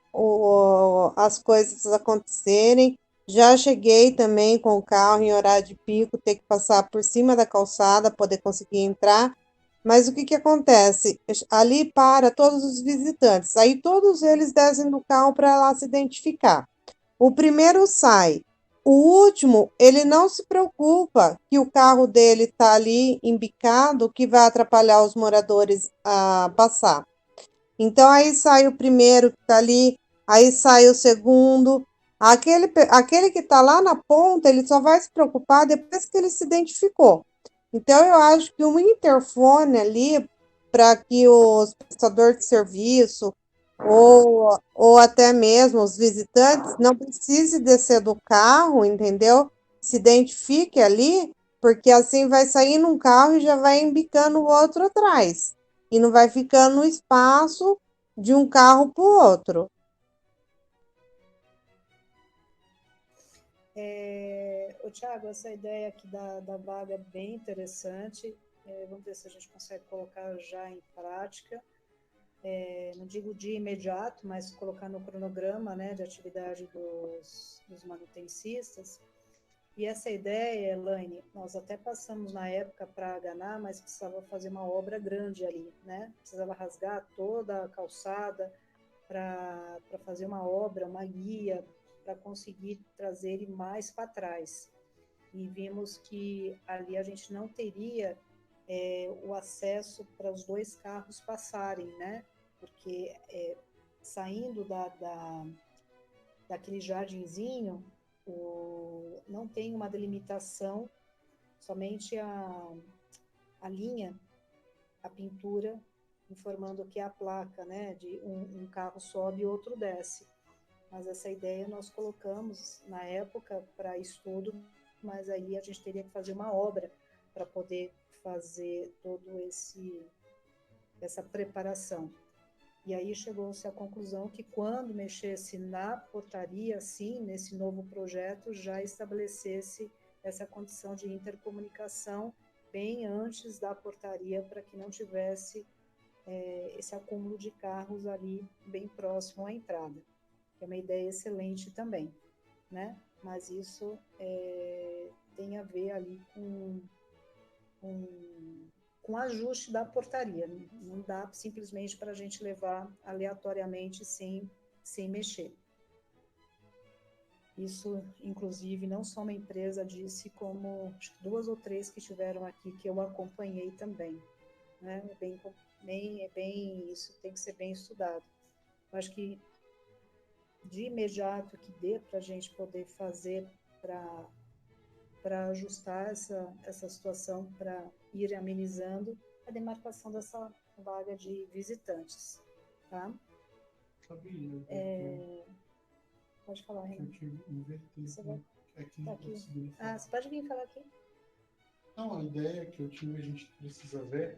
as coisas acontecerem. Já cheguei também com o carro em horário de pico, ter que passar por cima da calçada, poder conseguir entrar. Mas o que acontece? Ali para todos os visitantes. Aí todos eles descem do carro para lá se identificar. O primeiro sai. O último, ele não se preocupa que o carro dele está ali embicado, que vai atrapalhar os moradores a passar. Então, aí sai o primeiro que está ali, aí sai o segundo. Aquele que está lá na ponta, ele só vai se preocupar depois que ele se identificou. Então, eu acho que um interfone ali, para que os prestadores de serviço ou até mesmo os visitantes não precisem descer do carro, entendeu? Se identifique ali, porque assim vai sair num carro e já vai embicando o outro atrás. E não vai ficando no espaço de um carro para o outro. Tiago, essa ideia aqui da vaga é bem interessante. Vamos ver se a gente consegue colocar já em prática. Não digo de imediato, mas colocar no cronograma, né, de atividade dos manutencistas. E essa ideia, Elaine, nós até passamos na época para Aganá, mas precisava fazer uma obra grande ali, né? Precisava rasgar toda a calçada para fazer uma obra, uma guia, para conseguir trazer ele mais para trás. E vimos que ali a gente não teria o acesso para os 2 carros passarem, né? Porque saindo daquele jardinzinho, não tem uma delimitação, somente a linha, a pintura, informando que é a placa, né? De um carro sobe e outro desce. Mas essa ideia nós colocamos na época para estudo, mas aí a gente teria que fazer uma obra para poder fazer todo essa preparação. E aí chegou-se à conclusão que quando mexesse na portaria, sim, nesse novo projeto, já estabelecesse essa condição de intercomunicação bem antes da portaria, para que não tivesse esse acúmulo de carros ali bem próximo à entrada. É uma ideia excelente também, né? Mas isso tem a ver ali com o ajuste da portaria. Não dá simplesmente para a gente levar aleatoriamente sem mexer. Isso, inclusive, não só uma empresa disse, como acho que 2 ou 3 que estiveram aqui, que eu acompanhei também. Né? Isso tem que ser bem estudado. Eu acho que, de imediato, que dê para a gente poder fazer para ajustar essa situação, para ir amenizando a demarcação dessa vaga de visitantes. Tá? Pode falar, Renan. Você vai tá aqui. Você pode vir falar aqui. Não, a ideia que eu tive, a gente precisa ver,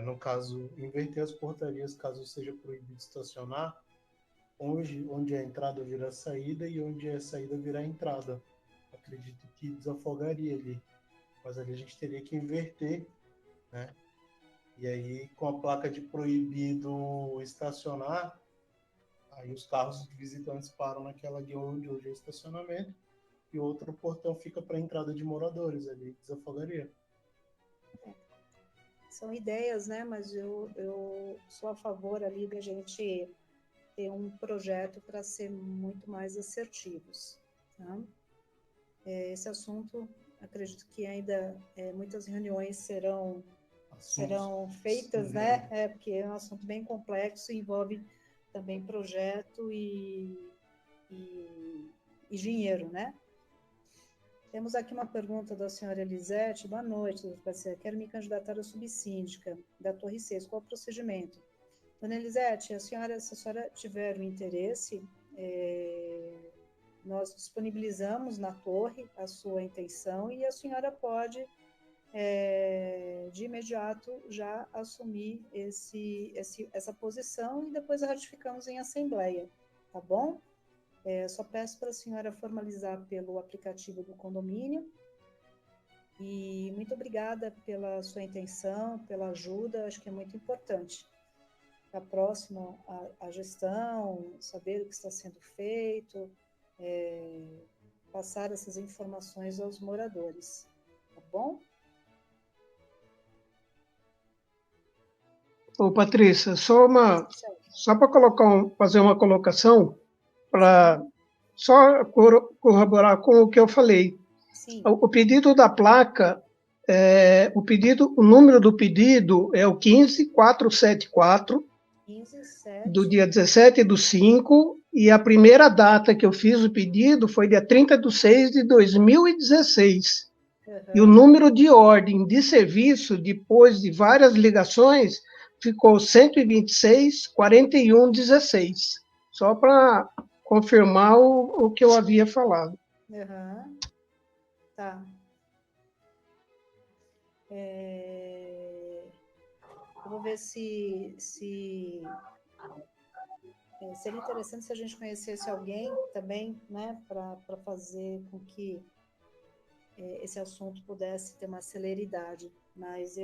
no caso, inverter as portarias, caso seja proibido estacionar, onde a entrada vira a saída e onde a saída vira a entrada. Acredito que desafogaria ali. Mas ali a gente teria que inverter, né? E aí, com a placa de proibido estacionar, aí os carros de visitantes param naquela guia onde hoje é estacionamento e outro portão fica para a entrada de moradores, ali desafogaria. São ideias, né? Mas eu sou a favor ali da gente ter um projeto para ser muito mais assertivos. Tá? Esse assunto, acredito que ainda muitas reuniões serão feitas, né? Porque é um assunto bem complexo, envolve também projeto e dinheiro, né? Temos aqui uma pergunta da senhora Elisete. Boa noite, doutor Patricia. Quero me candidatar a subsíndica da Torre 6. Qual o procedimento? Dona Elisete, se a senhora tiver o interesse, nós disponibilizamos na torre a sua intenção e a senhora pode, de imediato, já assumir essa posição e depois ratificamos em assembleia, tá bom? Só peço para a senhora formalizar pelo aplicativo do condomínio e muito obrigada pela sua intenção, pela ajuda, acho que é muito importante. Ficar próximo à gestão, saber o que está sendo feito, passar essas informações aos moradores, tá bom? Ô, Patrícia, só para fazer uma colocação, para só corroborar com o que eu falei. Sim. O pedido da placa, o número do pedido é o 15474, do dia 17/5, e a primeira data que eu fiz o pedido foi dia 30/6/2016. Uhum. E o número de ordem de serviço, depois de várias ligações, ficou 126-4116. Só para confirmar o que eu havia falado. Uhum. Tá. Eu vou ver se seria interessante se a gente conhecesse alguém também, né, para fazer com que esse assunto pudesse ter uma celeridade. Mas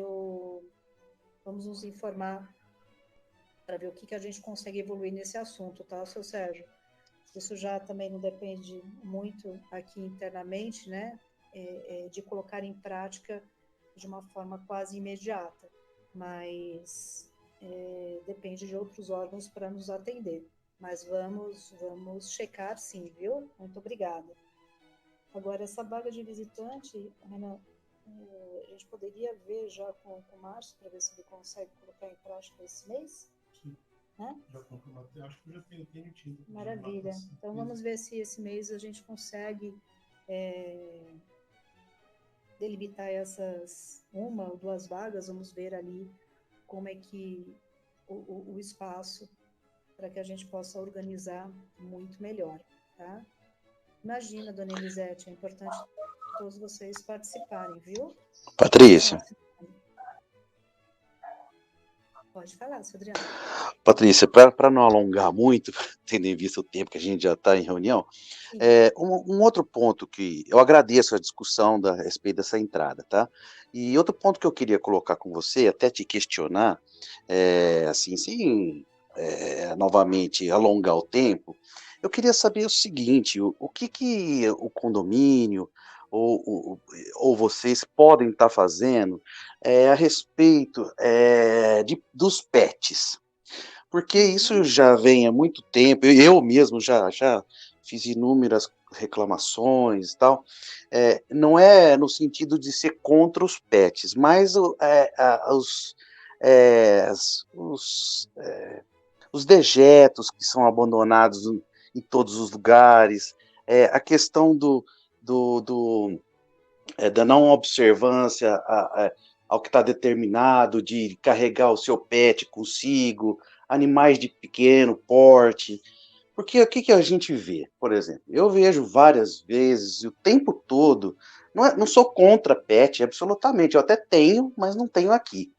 vamos nos informar para ver o que a gente consegue evoluir nesse assunto, tá, seu Sérgio? Isso já também não depende muito aqui internamente, né, de colocar em prática de uma forma quase imediata, mas depende de outros órgãos para nos atender. Mas vamos checar sim, viu? Muito obrigada. Agora, essa vaga de visitante, Renan, a gente poderia ver já com o Márcio para ver se ele consegue colocar em prática esse mês? Sim. Né? Já comprometei, acho que eu já tenho tido. Maravilha. Então, vamos ver se esse mês a gente consegue delimitar essas 1 ou 2 vagas, vamos ver ali como é que o espaço para que a gente possa organizar muito melhor, tá? Imagina, dona Elisete, é importante todos vocês participarem, viu? Patrícia. Pode falar, seu Adriano. Patrícia, para não alongar muito, tendo em vista o tempo que a gente já está em reunião, um outro ponto que eu agradeço a discussão a respeito dessa entrada, tá? E outro ponto que eu queria colocar com você, até te questionar, assim, sem novamente alongar o tempo, eu queria saber o seguinte, o que o condomínio ou vocês podem estar fazendo a respeito dos pets. porque isso já vem há muito tempo, eu mesmo já fiz inúmeras reclamações e tal, não é no sentido de ser contra os pets, mas os dejetos que são abandonados em todos os lugares, a questão da não observância ao que está determinado, de carregar o seu pet consigo, animais de pequeno porte. Porque o que a gente vê, por exemplo? Eu vejo várias vezes, o tempo todo, não sou contra pet, absolutamente, eu até tenho, mas não tenho aqui.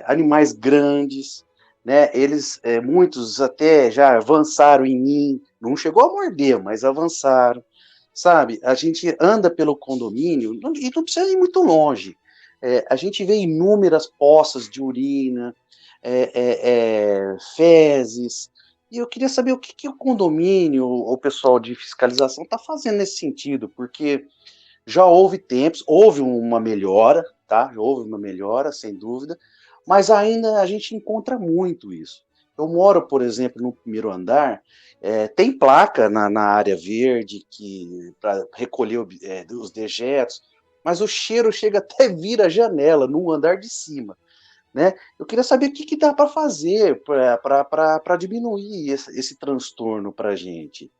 Animais grandes, né? Eles, muitos até já avançaram em mim, não chegou a morder, mas avançaram, sabe? A gente anda pelo condomínio e não precisa ir muito longe. A gente vê inúmeras poças de urina, fezes, e eu queria saber o que o condomínio, o pessoal de fiscalização está fazendo nesse sentido, porque já houve tempos, houve uma melhora, tá? Já houve uma melhora, sem dúvida, mas ainda a gente encontra muito isso. Eu moro, por exemplo, no primeiro andar, tem placa na área verde para recolher os dejetos, mas o cheiro chega até vir a janela, no andar de cima, né? Eu queria saber o que dá para fazer para diminuir esse transtorno para a gente.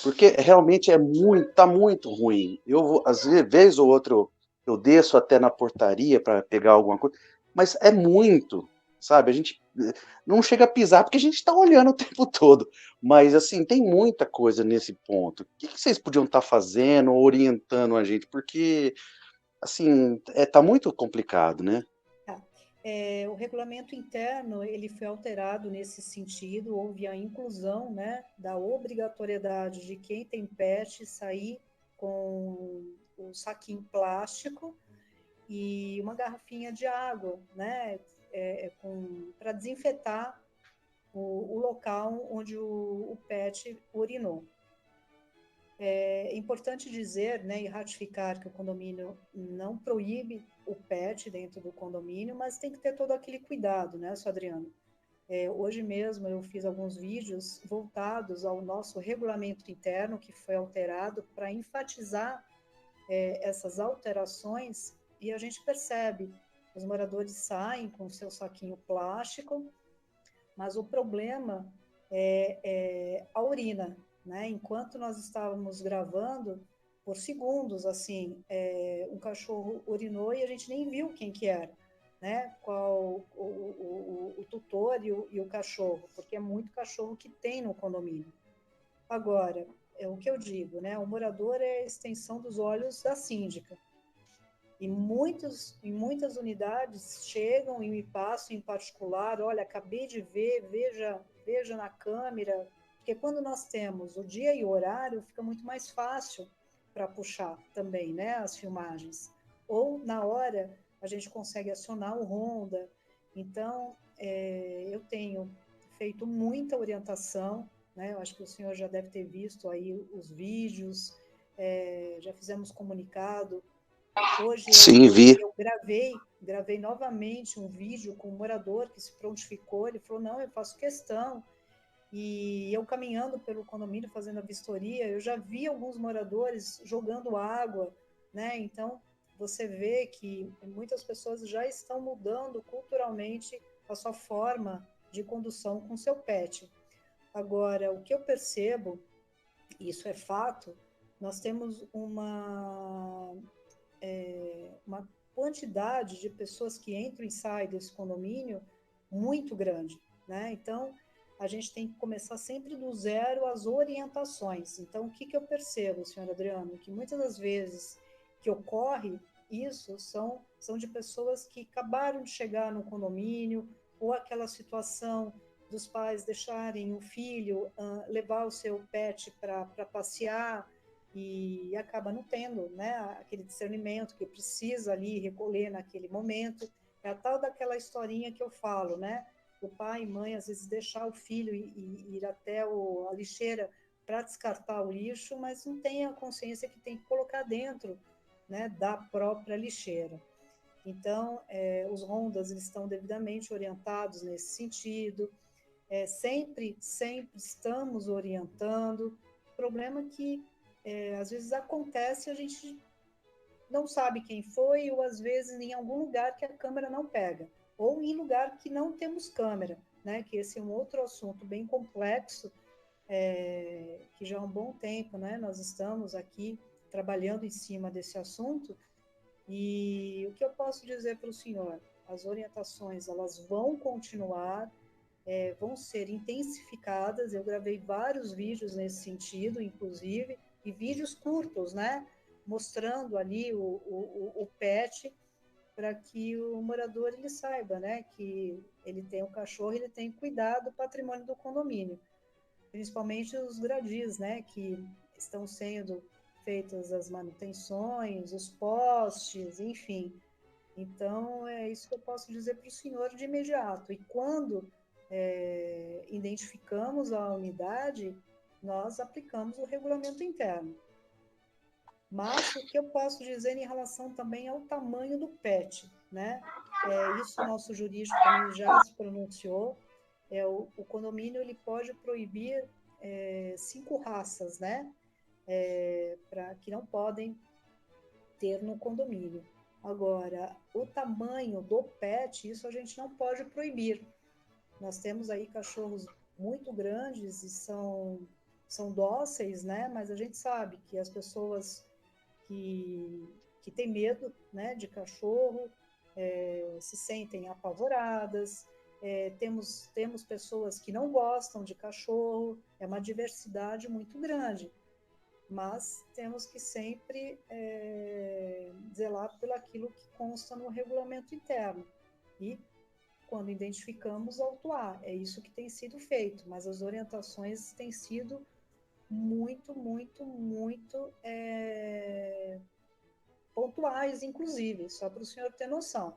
Porque realmente tá muito ruim. Eu vou, às vezes, vez ou outra, eu desço até na portaria para pegar alguma coisa, mas é muito, sabe? A gente não chega a pisar porque a gente está olhando o tempo todo. Mas, assim, tem muita coisa nesse ponto. O que vocês podiam estar fazendo, orientando a gente? Porque, assim, tá muito complicado, né? O regulamento interno ele foi alterado nesse sentido, houve a inclusão, né, da obrigatoriedade de quem tem pet sair com o saquinho plástico e uma garrafinha de água, né, para desinfetar o local onde o pet urinou. É importante dizer, né, e ratificar que o condomínio não proíbe o pet dentro do condomínio, mas tem que ter todo aquele cuidado, né, seu Adriano? Hoje mesmo eu fiz alguns vídeos voltados ao nosso regulamento interno, que foi alterado para enfatizar essas alterações, e a gente percebe, os moradores saem com o seu saquinho plástico, mas o problema é a urina, né? Enquanto nós estávamos gravando, por segundos, assim, um cachorro urinou e a gente nem viu quem que era, né? Qual o tutor e o cachorro, porque é muito cachorro que tem no condomínio. Agora, o que eu digo, né? O morador é a extensão dos olhos da síndica. E em muitas unidades chegam e me passam em particular, olha, acabei de ver, veja na câmera, porque quando nós temos o dia e o horário, fica muito mais fácil para puxar também, né, as filmagens. Ou na hora a gente consegue acionar o Ronda. Então, eu tenho feito muita orientação, né? Eu acho que o senhor já deve ter visto aí os vídeos, já fizemos comunicado. Hoje Sim, vi. eu gravei novamente um vídeo com um morador que se prontificou, ele falou, não, eu faço questão. E eu caminhando pelo condomínio, fazendo a vistoria, eu já vi alguns moradores jogando água, né? Então, você vê que muitas pessoas já estão mudando culturalmente a sua forma de condução com seu pet. Agora, o que eu percebo, e isso é fato, nós temos uma quantidade de pessoas que entram e saem desse condomínio muito grande, né? Então, a gente tem que começar sempre do zero as orientações. Então, o que eu percebo, senhor Adriano? Que muitas das vezes que ocorre isso são de pessoas que acabaram de chegar no condomínio, ou aquela situação dos pais deixarem o filho levar o seu pet para passear, e acaba não tendo, né, aquele discernimento que precisa ali recolher naquele momento. É a tal daquela historinha que eu falo, né? O pai e mãe às vezes deixar o filho ir até a lixeira para descartar o lixo, mas não tem a consciência que tem que colocar dentro, né, da própria lixeira. Então, os rondas eles estão devidamente orientados nesse sentido. Sempre estamos orientando. O problema é que, às vezes, acontece, a gente não sabe quem foi, ou às vezes em algum lugar que a câmera não pega, ou em lugar que não temos câmera, né? Que esse é um outro assunto bem complexo, que já há um bom tempo, né? Nós estamos aqui trabalhando em cima desse assunto, e o que eu posso dizer para o senhor? As orientações, elas vão continuar, vão ser intensificadas. Eu gravei vários vídeos nesse sentido, inclusive, e vídeos curtos, né? Mostrando ali o PET, para que o morador ele saiba, né? Que ele tem um cachorro, ele tem que cuidar do patrimônio do condomínio, principalmente os gradis, né? Que estão sendo feitas as manutenções, os postes, enfim. Então, é isso que eu posso dizer para o senhor de imediato. E quando identificamos a unidade, nós aplicamos o regulamento interno. Mas o que eu posso dizer em relação também ao tamanho do PET, né? Isso o nosso jurídico também já se pronunciou. O condomínio ele pode proibir 5 raças, né? Que não podem ter no condomínio. Agora, o tamanho do PET, isso a gente não pode proibir. Nós temos aí cachorros muito grandes e são dóceis, né? Mas a gente sabe que as pessoas que têm medo, né, de cachorro se sentem apavoradas. Temos pessoas que não gostam de cachorro. É uma diversidade muito grande. Mas temos que sempre zelar pelo aquilo que consta no regulamento interno. E, quando identificamos, autuar. É isso que tem sido feito, mas as orientações têm sido muito pontuais, inclusive, só para o senhor ter noção.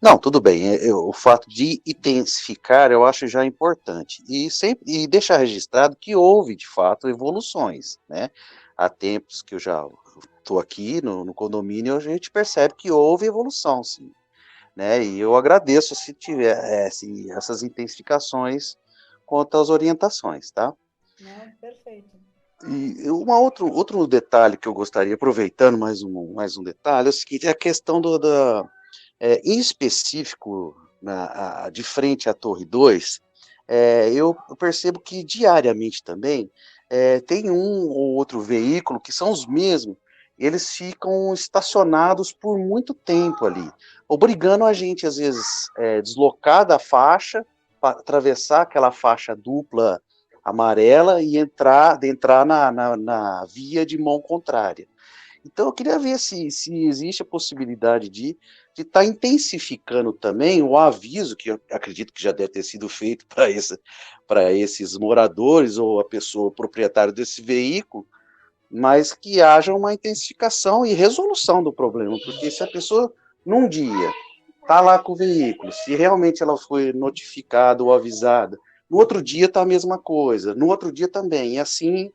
Não, tudo bem. O fato de intensificar eu acho já importante. E deixar registrado que houve, de fato, evoluções, né? Há tempos que eu já estou aqui no condomínio, a gente percebe que houve evolução, sim. Né? E eu agradeço se tiver essas intensificações quanto às orientações, tá? Não, perfeito. E outro detalhe que eu gostaria, aproveitando mais um detalhe, é o seguinte, é a questão em específico, de frente à Torre 2, eu percebo que diariamente também tem um ou outro veículo que são os mesmos, eles ficam estacionados por muito tempo ali, obrigando a gente, às vezes, deslocar da faixa, para atravessar aquela faixa dupla amarela e entrar na via de mão contrária. Então, eu queria ver se existe a possibilidade de estar intensificando também o aviso, que eu acredito que já deve ter sido feito para esses moradores ou a pessoa proprietária desse veículo, mas que haja uma intensificação e resolução do problema, porque se a pessoa, num dia, está lá com o veículo, se realmente ela foi notificada ou avisada, no outro dia está a mesma coisa, no outro dia também, e assim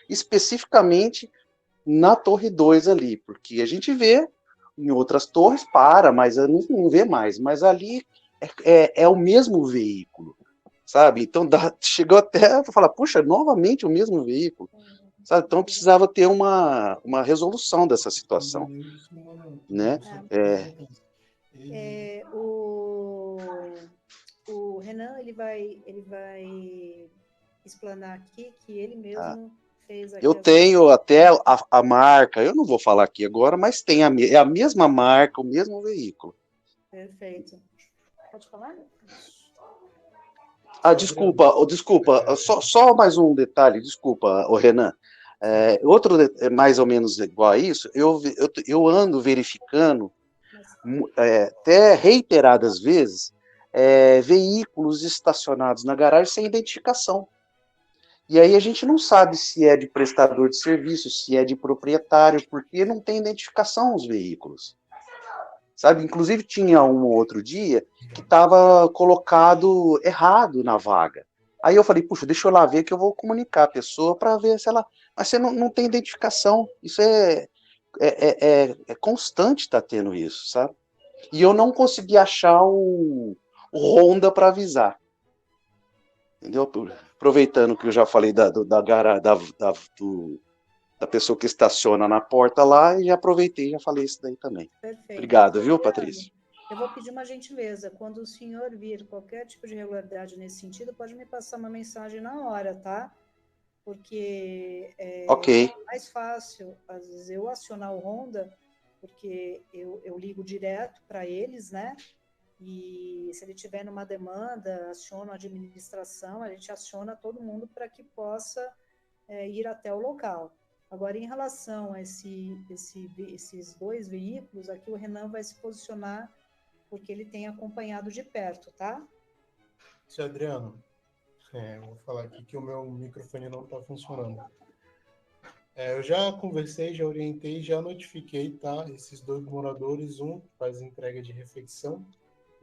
especificamente na Torre 2 ali, porque a gente vê em outras torres, mas não vê mais, mas ali é o mesmo veículo, sabe? Então chegou até a falar, puxa, novamente o mesmo veículo, sabe? Então precisava ter uma resolução dessa situação, né? O Renan, ele vai explanar aqui que ele mesmo fez aqui. Eu tenho até a marca, eu não vou falar aqui agora, mas tem a mesma marca, o mesmo veículo. Perfeito. Pode falar? Desculpa, só mais um detalhe, desculpa, Renan. Outro, mais ou menos igual a isso, eu ando verificando, até reiteradas vezes, veículos estacionados na garagem sem identificação. E aí a gente não sabe se é de prestador de serviço, se é de proprietário, porque não tem identificação os veículos. Sabe? Inclusive tinha um outro dia que estava colocado errado na vaga. Aí eu falei, puxa, deixa eu lá ver que eu vou comunicar a pessoa para ver se ela... Mas você não tem identificação. Isso é constante estar tendo isso, sabe? E eu não consegui achar o Honda para avisar. Entendeu? Aproveitando que eu já falei da pessoa que estaciona na porta lá, e já aproveitei e já falei isso daí também. Perfeito. Obrigado, viu, Patrícia? Eu vou pedir uma gentileza. Quando o senhor vir qualquer tipo de irregularidade nesse sentido, pode me passar uma mensagem na hora, tá? Porque é mais fácil, às vezes, eu acionar o Honda, porque eu ligo direto para eles, né? E se ele tiver numa demanda, aciona a administração, a gente aciona todo mundo para que possa ir até o local. Agora, em relação a esses dois veículos, aqui o Renan vai se posicionar porque ele tem acompanhado de perto, tá? Seu Adriano, eu vou falar aqui que o meu microfone não está funcionando. Eu já conversei, já orientei, já notifiquei, tá? Esses dois moradores, um faz entrega de refeição,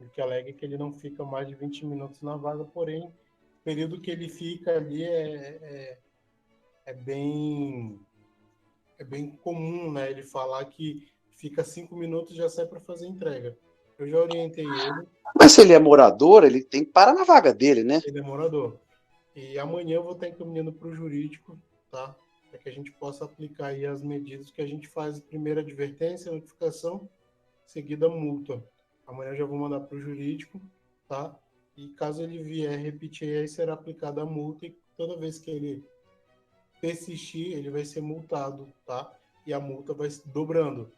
o que alega que ele não fica mais de 20 minutos na vaga, porém, o período que ele fica ali é bem comum, né? Ele falar que fica 5 minutos e já sai para fazer entrega. Eu já orientei ele. Mas se ele é morador, ele tem que parar na vaga dele, né? Ele é morador. E amanhã eu vou estar encaminhando para o jurídico, tá? Para que a gente possa aplicar aí as medidas que a gente faz. Primeira advertência, notificação, seguida multa. Amanhã eu já vou mandar para o jurídico, tá? E caso ele vier repetir, aí será aplicada a multa e toda vez que ele persistir, ele vai ser multado, tá? E a multa vai dobrando.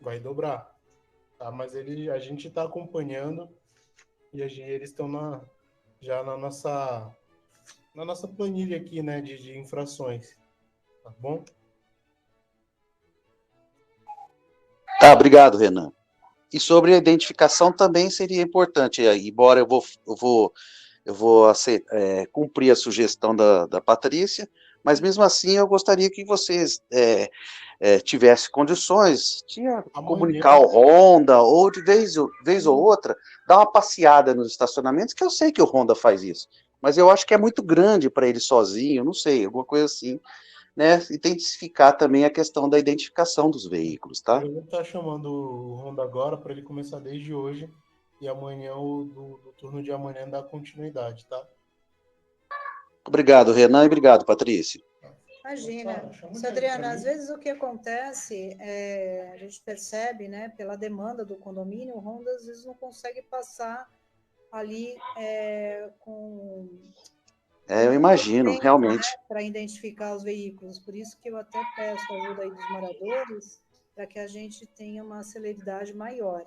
Vai dobrar, tá? Mas a gente está acompanhando e eles estão já na nossa planilha aqui, né, de infrações, tá bom? Tá, obrigado, Renan. E sobre a identificação também seria importante, embora eu vou cumprir a sugestão da Patrícia, mas mesmo assim eu gostaria que vocês tivessem condições de comunicar ao Honda, ou de vez ou outra, dar uma passeada nos estacionamentos, que eu sei que o Honda faz isso, mas eu acho que é muito grande para ele sozinho, não sei, alguma coisa assim, né? Intensificar também a questão da identificação dos veículos, tá? Eu vou estar chamando o Honda agora para ele começar desde hoje, e amanhã, do turno de amanhã, dá continuidade, tá? Obrigado, Renan, e obrigado, Patrícia. Imagina. Seu Adriano, às vezes o que acontece, a gente percebe, né, pela demanda do condomínio, o Honda às vezes não consegue passar ali com... eu imagino, tempo, realmente. Né, para identificar os veículos. Por isso que eu até peço a ajuda aí dos moradores, para que a gente tenha uma celeridade maior.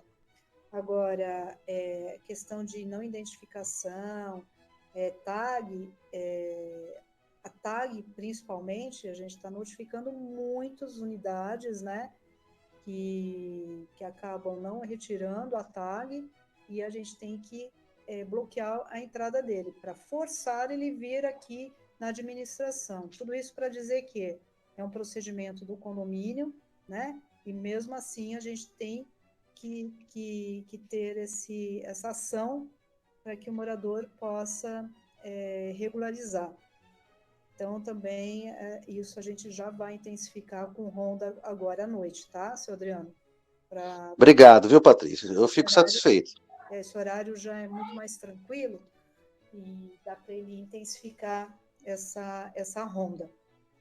Agora, questão de não identificação, tag, a tag, principalmente, a gente está notificando muitas unidades, né, que acabam não retirando a tag, e a gente tem que bloquear a entrada dele, para forçar ele vir aqui na administração. Tudo isso para dizer que é um procedimento do condomínio, né, e mesmo assim a gente tem que ter essa ação para que o morador possa regularizar. Então, também, isso a gente já vai intensificar com o Honda agora à noite, tá, seu Adriano? Obrigado, viu, Patrícia? Eu fico satisfeito. Esse horário já é muito mais tranquilo e dá para ele intensificar essa Honda,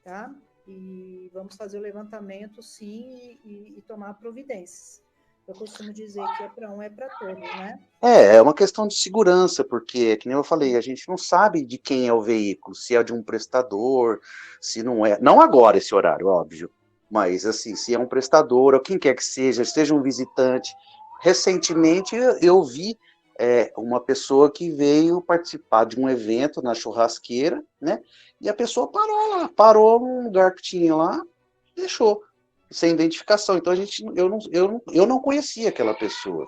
tá? E vamos fazer o levantamento, sim, e tomar providências. Eu costumo dizer que é para um, é para todos, né? É uma questão de segurança, porque, que nem eu falei, a gente não sabe de quem é o veículo, se é de um prestador, se não é. Não agora esse horário, óbvio, mas assim, se é um prestador, ou quem quer que seja um visitante. Recentemente eu vi uma pessoa que veio participar de um evento na churrasqueira, né? E a pessoa parou num lugar que tinha lá, e deixou. Sem identificação. Então eu não conhecia aquela pessoa.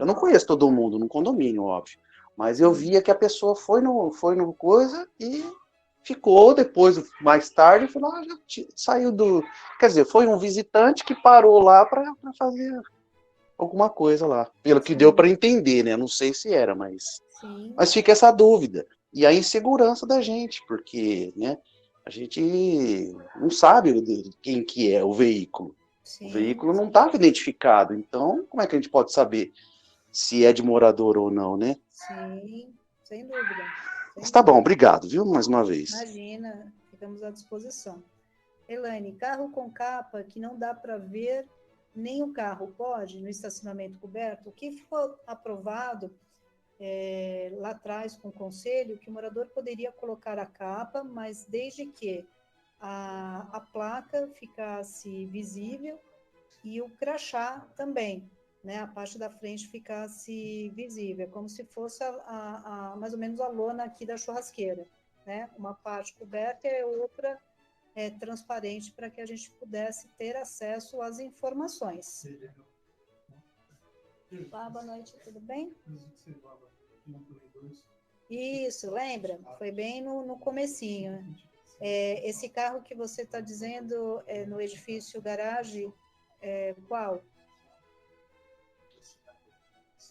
Eu não conheço todo mundo no condomínio, óbvio. Mas eu via que a pessoa foi no coisa e ficou depois, mais tarde, falou, já saiu do... Quer dizer, foi um visitante que parou lá para fazer alguma coisa lá. Pelo que deu para entender, né? Não sei se era, mas fica essa dúvida. E a insegurança da gente, porque, né? a gente não sabe quem que é o veículo. Sim. O veículo não estava identificado, então como é que a gente pode saber se é de morador ou não, né? Sim, sem dúvida. Mas tá bom, obrigado, viu, mais uma vez. Imagina, ficamos à disposição. Elaine, carro com capa que não dá para ver nem o carro, pode, no estacionamento coberto? O que foi aprovado lá atrás com o conselho, que o morador poderia colocar a capa, mas desde que a placa ficasse visível e o crachá também, né, a parte da frente ficasse visível, como se fosse mais ou menos a lona aqui da churrasqueira, né, uma parte coberta e a outra transparente para que a gente pudesse ter acesso às informações. Olá, boa noite, tudo bem? Isso, lembra? Foi bem no comecinho. Esse carro que você está dizendo no edifício garagem, qual?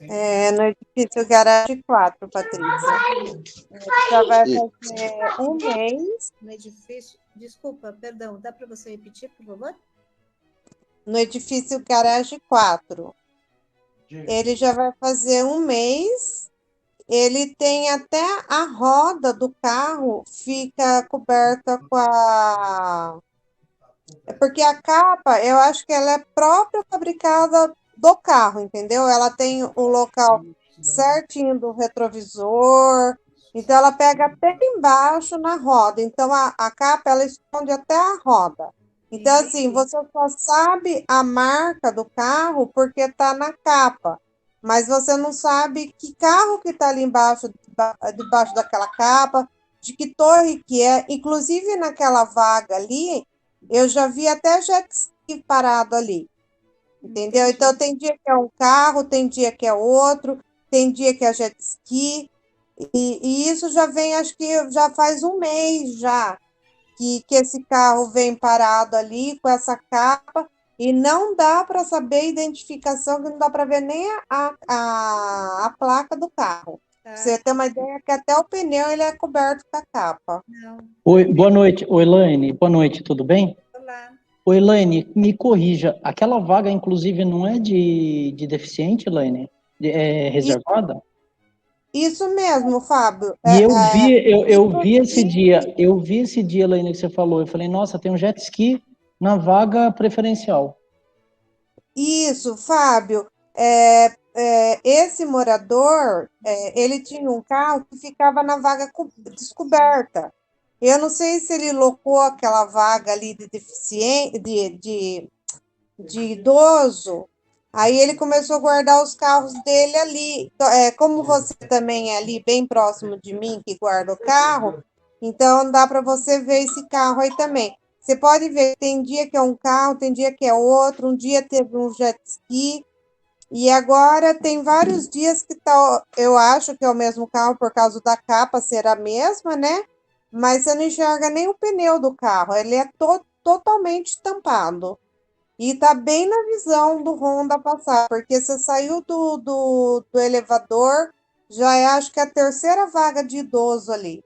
No edifício garagem 4, Patrícia. Já vai fazer um mês. No edifício, desculpa, perdão, dá para você repetir, por favor? No edifício garagem 4. Ele já vai fazer um mês. Ele tem até a roda do carro fica coberta com a... Porque a capa, eu acho que ela é própria fabricada do carro, entendeu? Ela tem o local certinho do retrovisor, então ela pega até embaixo na roda. Então a capa, ela esconde até a roda. Então, assim, você só sabe a marca do carro porque está na capa. Mas você não sabe que carro que está ali embaixo, debaixo daquela capa, de que torre que é. Inclusive, naquela vaga ali, eu já vi até jet ski parado ali. Entendeu? Então, tem dia que é um carro, tem dia que é outro, tem dia que é jet ski. E isso já vem, acho que já faz um mês já, que esse carro vem parado ali com essa capa. E não dá para saber a identificação, que não dá para ver nem a placa do carro. Você tem uma ideia que até o pneu ele é coberto com a capa. Não. Oi, boa noite. Oi, Elaine. Boa noite, tudo bem? Olá. Oi, Elaine, me corrija. Aquela vaga, inclusive, não é de deficiente, Elaine? É reservada? Isso mesmo, Fábio. E eu vi esse dia, Elaine, que você falou. Eu falei, nossa, tem um jet ski na vaga preferencial. Isso, Fábio. Esse morador, ele tinha um carro que ficava na vaga descoberta. Eu não sei se ele locou aquela vaga ali de deficiente, de idoso. Aí ele começou a guardar os carros dele ali. Como você também é ali bem próximo de mim, que guarda o carro, então dá para você ver esse carro aí também. Você pode ver, tem dia que é um carro, tem dia que é outro, um dia teve um jet ski, e agora tem vários dias que tá, eu acho que é o mesmo carro por causa da capa ser a mesma, né? Mas você não enxerga nem o pneu do carro, ele é totalmente tampado. E tá bem na visão do Honda passar, porque você saiu do elevador, já é acho que a terceira vaga de idoso ali.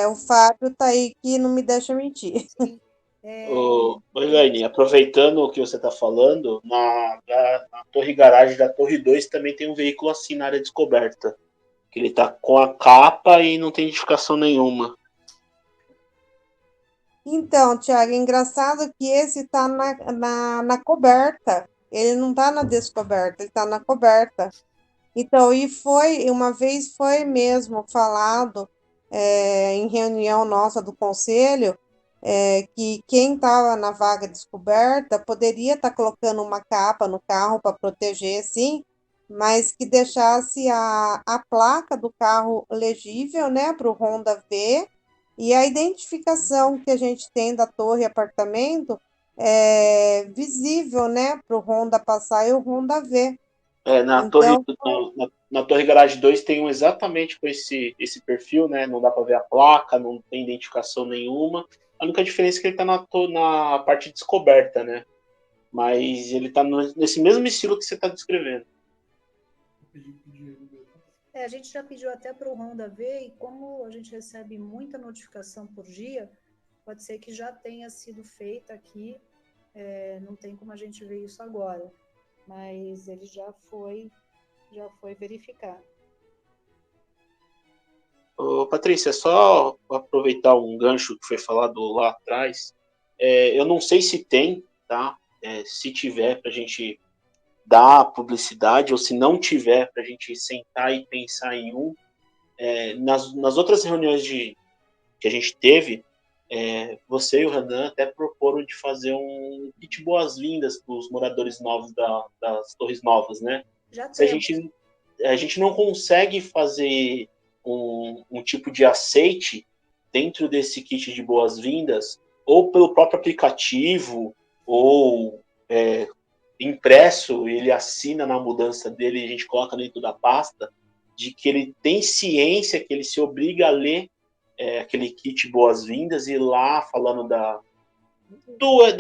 O Fábio tá aí que não me deixa mentir. Elaine, aproveitando o que você está falando, na torre garagem da torre 2 também tem um veículo assim na área descoberta. Que ele tá com a capa e não tem identificação nenhuma. Então, Thiago, é engraçado que esse tá na coberta. Ele não tá na descoberta, ele tá na coberta. Então, uma vez foi mesmo falado em reunião nossa do conselho, que quem estava na vaga descoberta poderia estar colocando uma capa no carro para proteger, sim, mas que deixasse a placa do carro legível, né, para o Honda ver, e a identificação que a gente tem da torre e apartamento é visível, né, para o Honda passar e o Honda ver. Na torre garagem 2 tem um exatamente com esse perfil, né? Não dá para ver a placa, não tem identificação nenhuma. A única diferença é que ele está na parte descoberta, né? Mas ele está nesse mesmo estilo que você está descrevendo. A gente já pediu até para o Ronda ver, e como a gente recebe muita notificação por dia, pode ser que já tenha sido feita aqui, não tem como a gente ver isso agora, mas ele já foi verificar. Ô, Patrícia, só aproveitar um gancho que foi falado lá atrás, eu não sei se tem, tá? Se tiver, para a gente dar publicidade, ou se não tiver, para a gente sentar e pensar em um. Nas outras reuniões que a gente teve, você e o Renan até proporam de fazer um kit boas-vindas para os moradores novos das Torres Novas, né? Já Se temos. a gente não consegue fazer um tipo de aceite dentro desse kit de boas-vindas, ou pelo próprio aplicativo, ou impresso, ele assina na mudança dele e a gente coloca dentro da pasta, de que ele tem ciência, que ele se obriga a ler aquele kit boas-vindas e ir lá falando da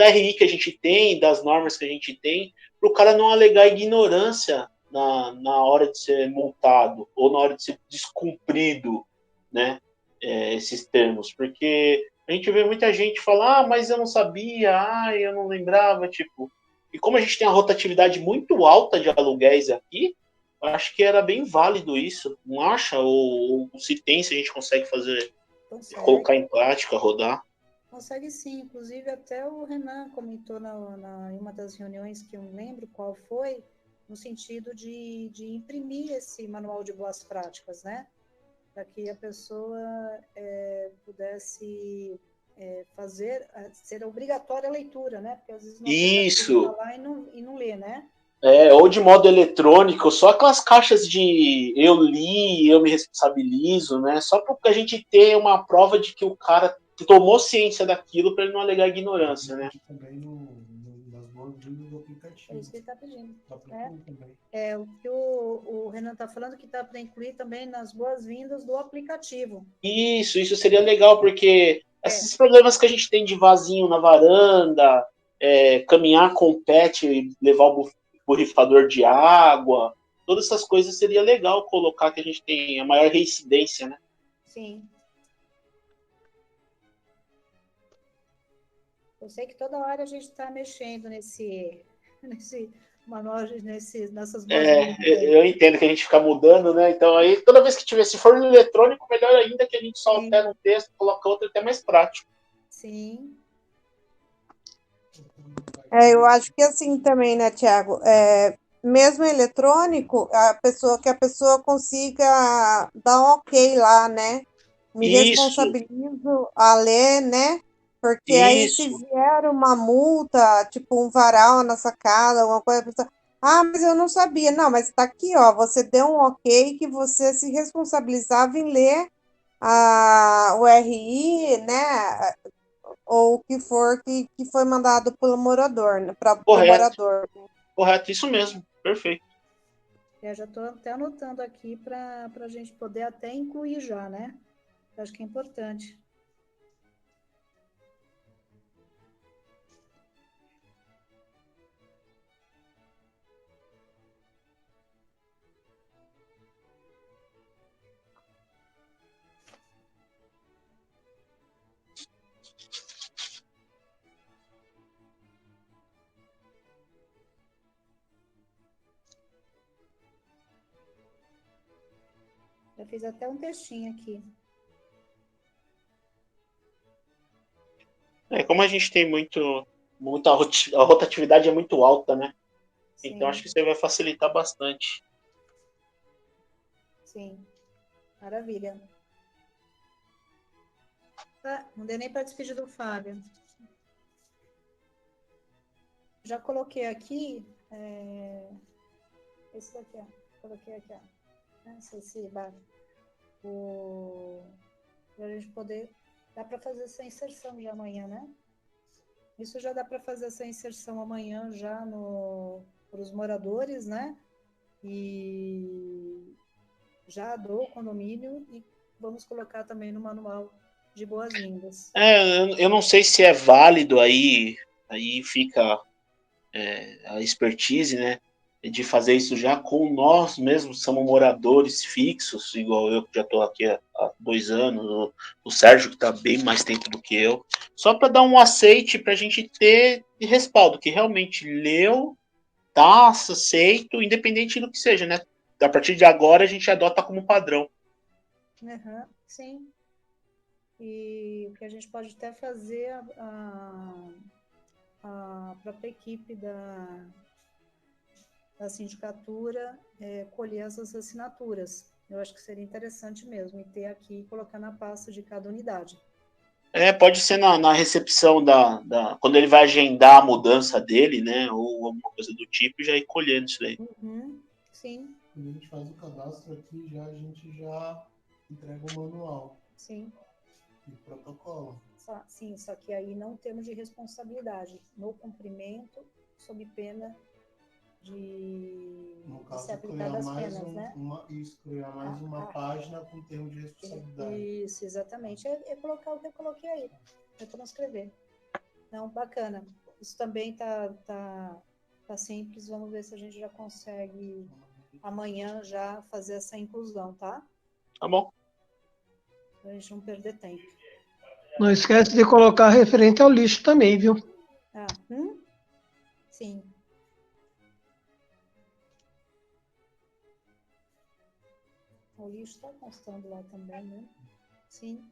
RI que a gente tem, das normas que a gente tem, para o cara não alegar ignorância na hora de ser multado ou na hora de ser descumprido, né, esses termos, porque a gente vê muita gente falar, mas eu não sabia, eu não lembrava, tipo, e como a gente tem uma rotatividade muito alta de aluguéis aqui, eu acho que era bem válido isso, não acha? Ou se tem, se a gente consegue fazer, colocar em prática, rodar? Consegue sim, inclusive até o Renan comentou em uma das reuniões, que eu não lembro qual foi, no sentido de imprimir esse manual de boas práticas, né? Para que a pessoa pudesse ser obrigatória a leitura, né? Porque às vezes não Isso. Falar e não lê, né? Ou de modo eletrônico, só aquelas caixas de eu li, eu me responsabilizo, né? Só para a gente ter uma prova de que o cara tomou ciência daquilo para ele não alegar ignorância, né? Também nas boas-vindas do aplicativo. É isso que ele está pedindo. Também. O que o Renan está falando, que está para incluir também nas boas-vindas do aplicativo. Isso seria legal, porque esses problemas que a gente tem de vasinho na varanda, caminhar com o pet e levar o borrifador de água, todas essas coisas seria legal colocar, que a gente tem a maior reincidência, né? Sim. Eu sei que toda hora a gente está mexendo nesse manual, nessas boas-vindas. Eu entendo que a gente fica mudando, né? Então aí, toda vez que tiver, se for no eletrônico, melhor ainda, que a gente só altera um texto, coloca outro, até mais prático. Sim. Eu acho que assim também, né, Tiago? Mesmo eletrônico, que a pessoa consiga dar um ok lá, né? Me responsabilizo a ler, né? Porque aí se vier uma multa, tipo um varal na sacada, alguma coisa, a pessoa, mas eu não sabia. Não, mas tá aqui, ó, você deu um ok que você se responsabilizava em ler o RI, né? Ou o que for que foi mandado pelo morador, né? Para o morador. Correto, isso mesmo, perfeito. Eu já estou até anotando aqui para a gente poder até incluir já, né? Eu acho que é importante. Já fiz até um textinho aqui. Como a gente tem a rotatividade é muito alta, né? Sim. Então acho que isso vai facilitar bastante. Sim, maravilha. Não deu nem para despedir do Fábio. Já coloquei aqui, esse daqui, ó. Coloquei aqui, ó. Não sei se vai. Para a gente poder. Dá para fazer essa inserção já amanhã, né? Isso já dá para fazer essa inserção amanhã já para os moradores, né? E já do condomínio, e vamos colocar também no manual de boas-vindas. Eu não sei se é válido aí fica a expertise, né? de fazer isso já com nós mesmos, somos moradores fixos, igual eu que já estou aqui há 2 anos, o Sérgio que está bem mais tempo do que eu, só para dar um aceite para a gente ter de respaldo, que realmente leu, tá aceito, independente do que seja, né? A partir de agora a gente adota como padrão. Uhum, sim. E o que a gente pode até fazer, a própria equipe da sindicatura colher essas assinaturas. Eu acho que seria interessante mesmo, e ter aqui e colocar na pasta de cada unidade. Pode ser na recepção quando ele vai agendar a mudança dele, né? Ou alguma coisa do tipo, já ir colhendo isso daí. Uhum, sim. Quando a gente faz o cadastro aqui, a gente já entrega o manual. Sim. E o protocolo. Sim, só que aí não temos de responsabilidade no cumprimento, sob pena de ser aplicada as penas, né? Criar mais uma página com termo de responsabilidade. Isso, exatamente. É colocar o que eu coloquei aí, é transcrever. Não, bacana. Isso também tá simples, vamos ver se a gente já consegue amanhã já fazer essa inclusão, tá? Tá bom. Pra gente não perder tempo. Não esquece de colocar referente ao lixo também, viu? Sim. O lixo está constando lá também, né? Sim.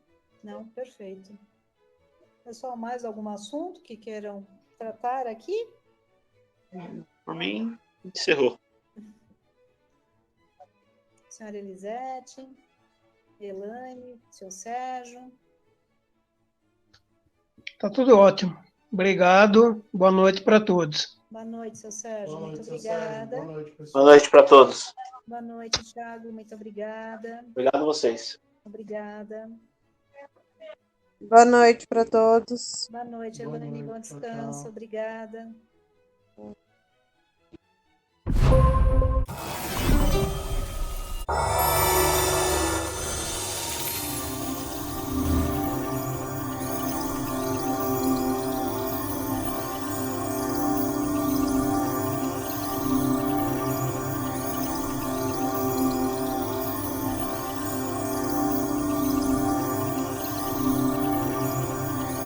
Não, perfeito. Pessoal, mais algum assunto que queiram tratar aqui? Por mim, encerrou. Senhora Elisete, Elaine, seu Sérgio. Tá tudo ótimo. Obrigado. Boa noite para todos. Boa noite, seu Sérgio. Muito obrigada. Boa noite, pessoal. Boa noite para todos. Boa noite, Thiago. Muito obrigada. Obrigado a vocês. Obrigada. Boa noite para todos. Boa noite, Elaine. Bom descanso. Tchau. Obrigada.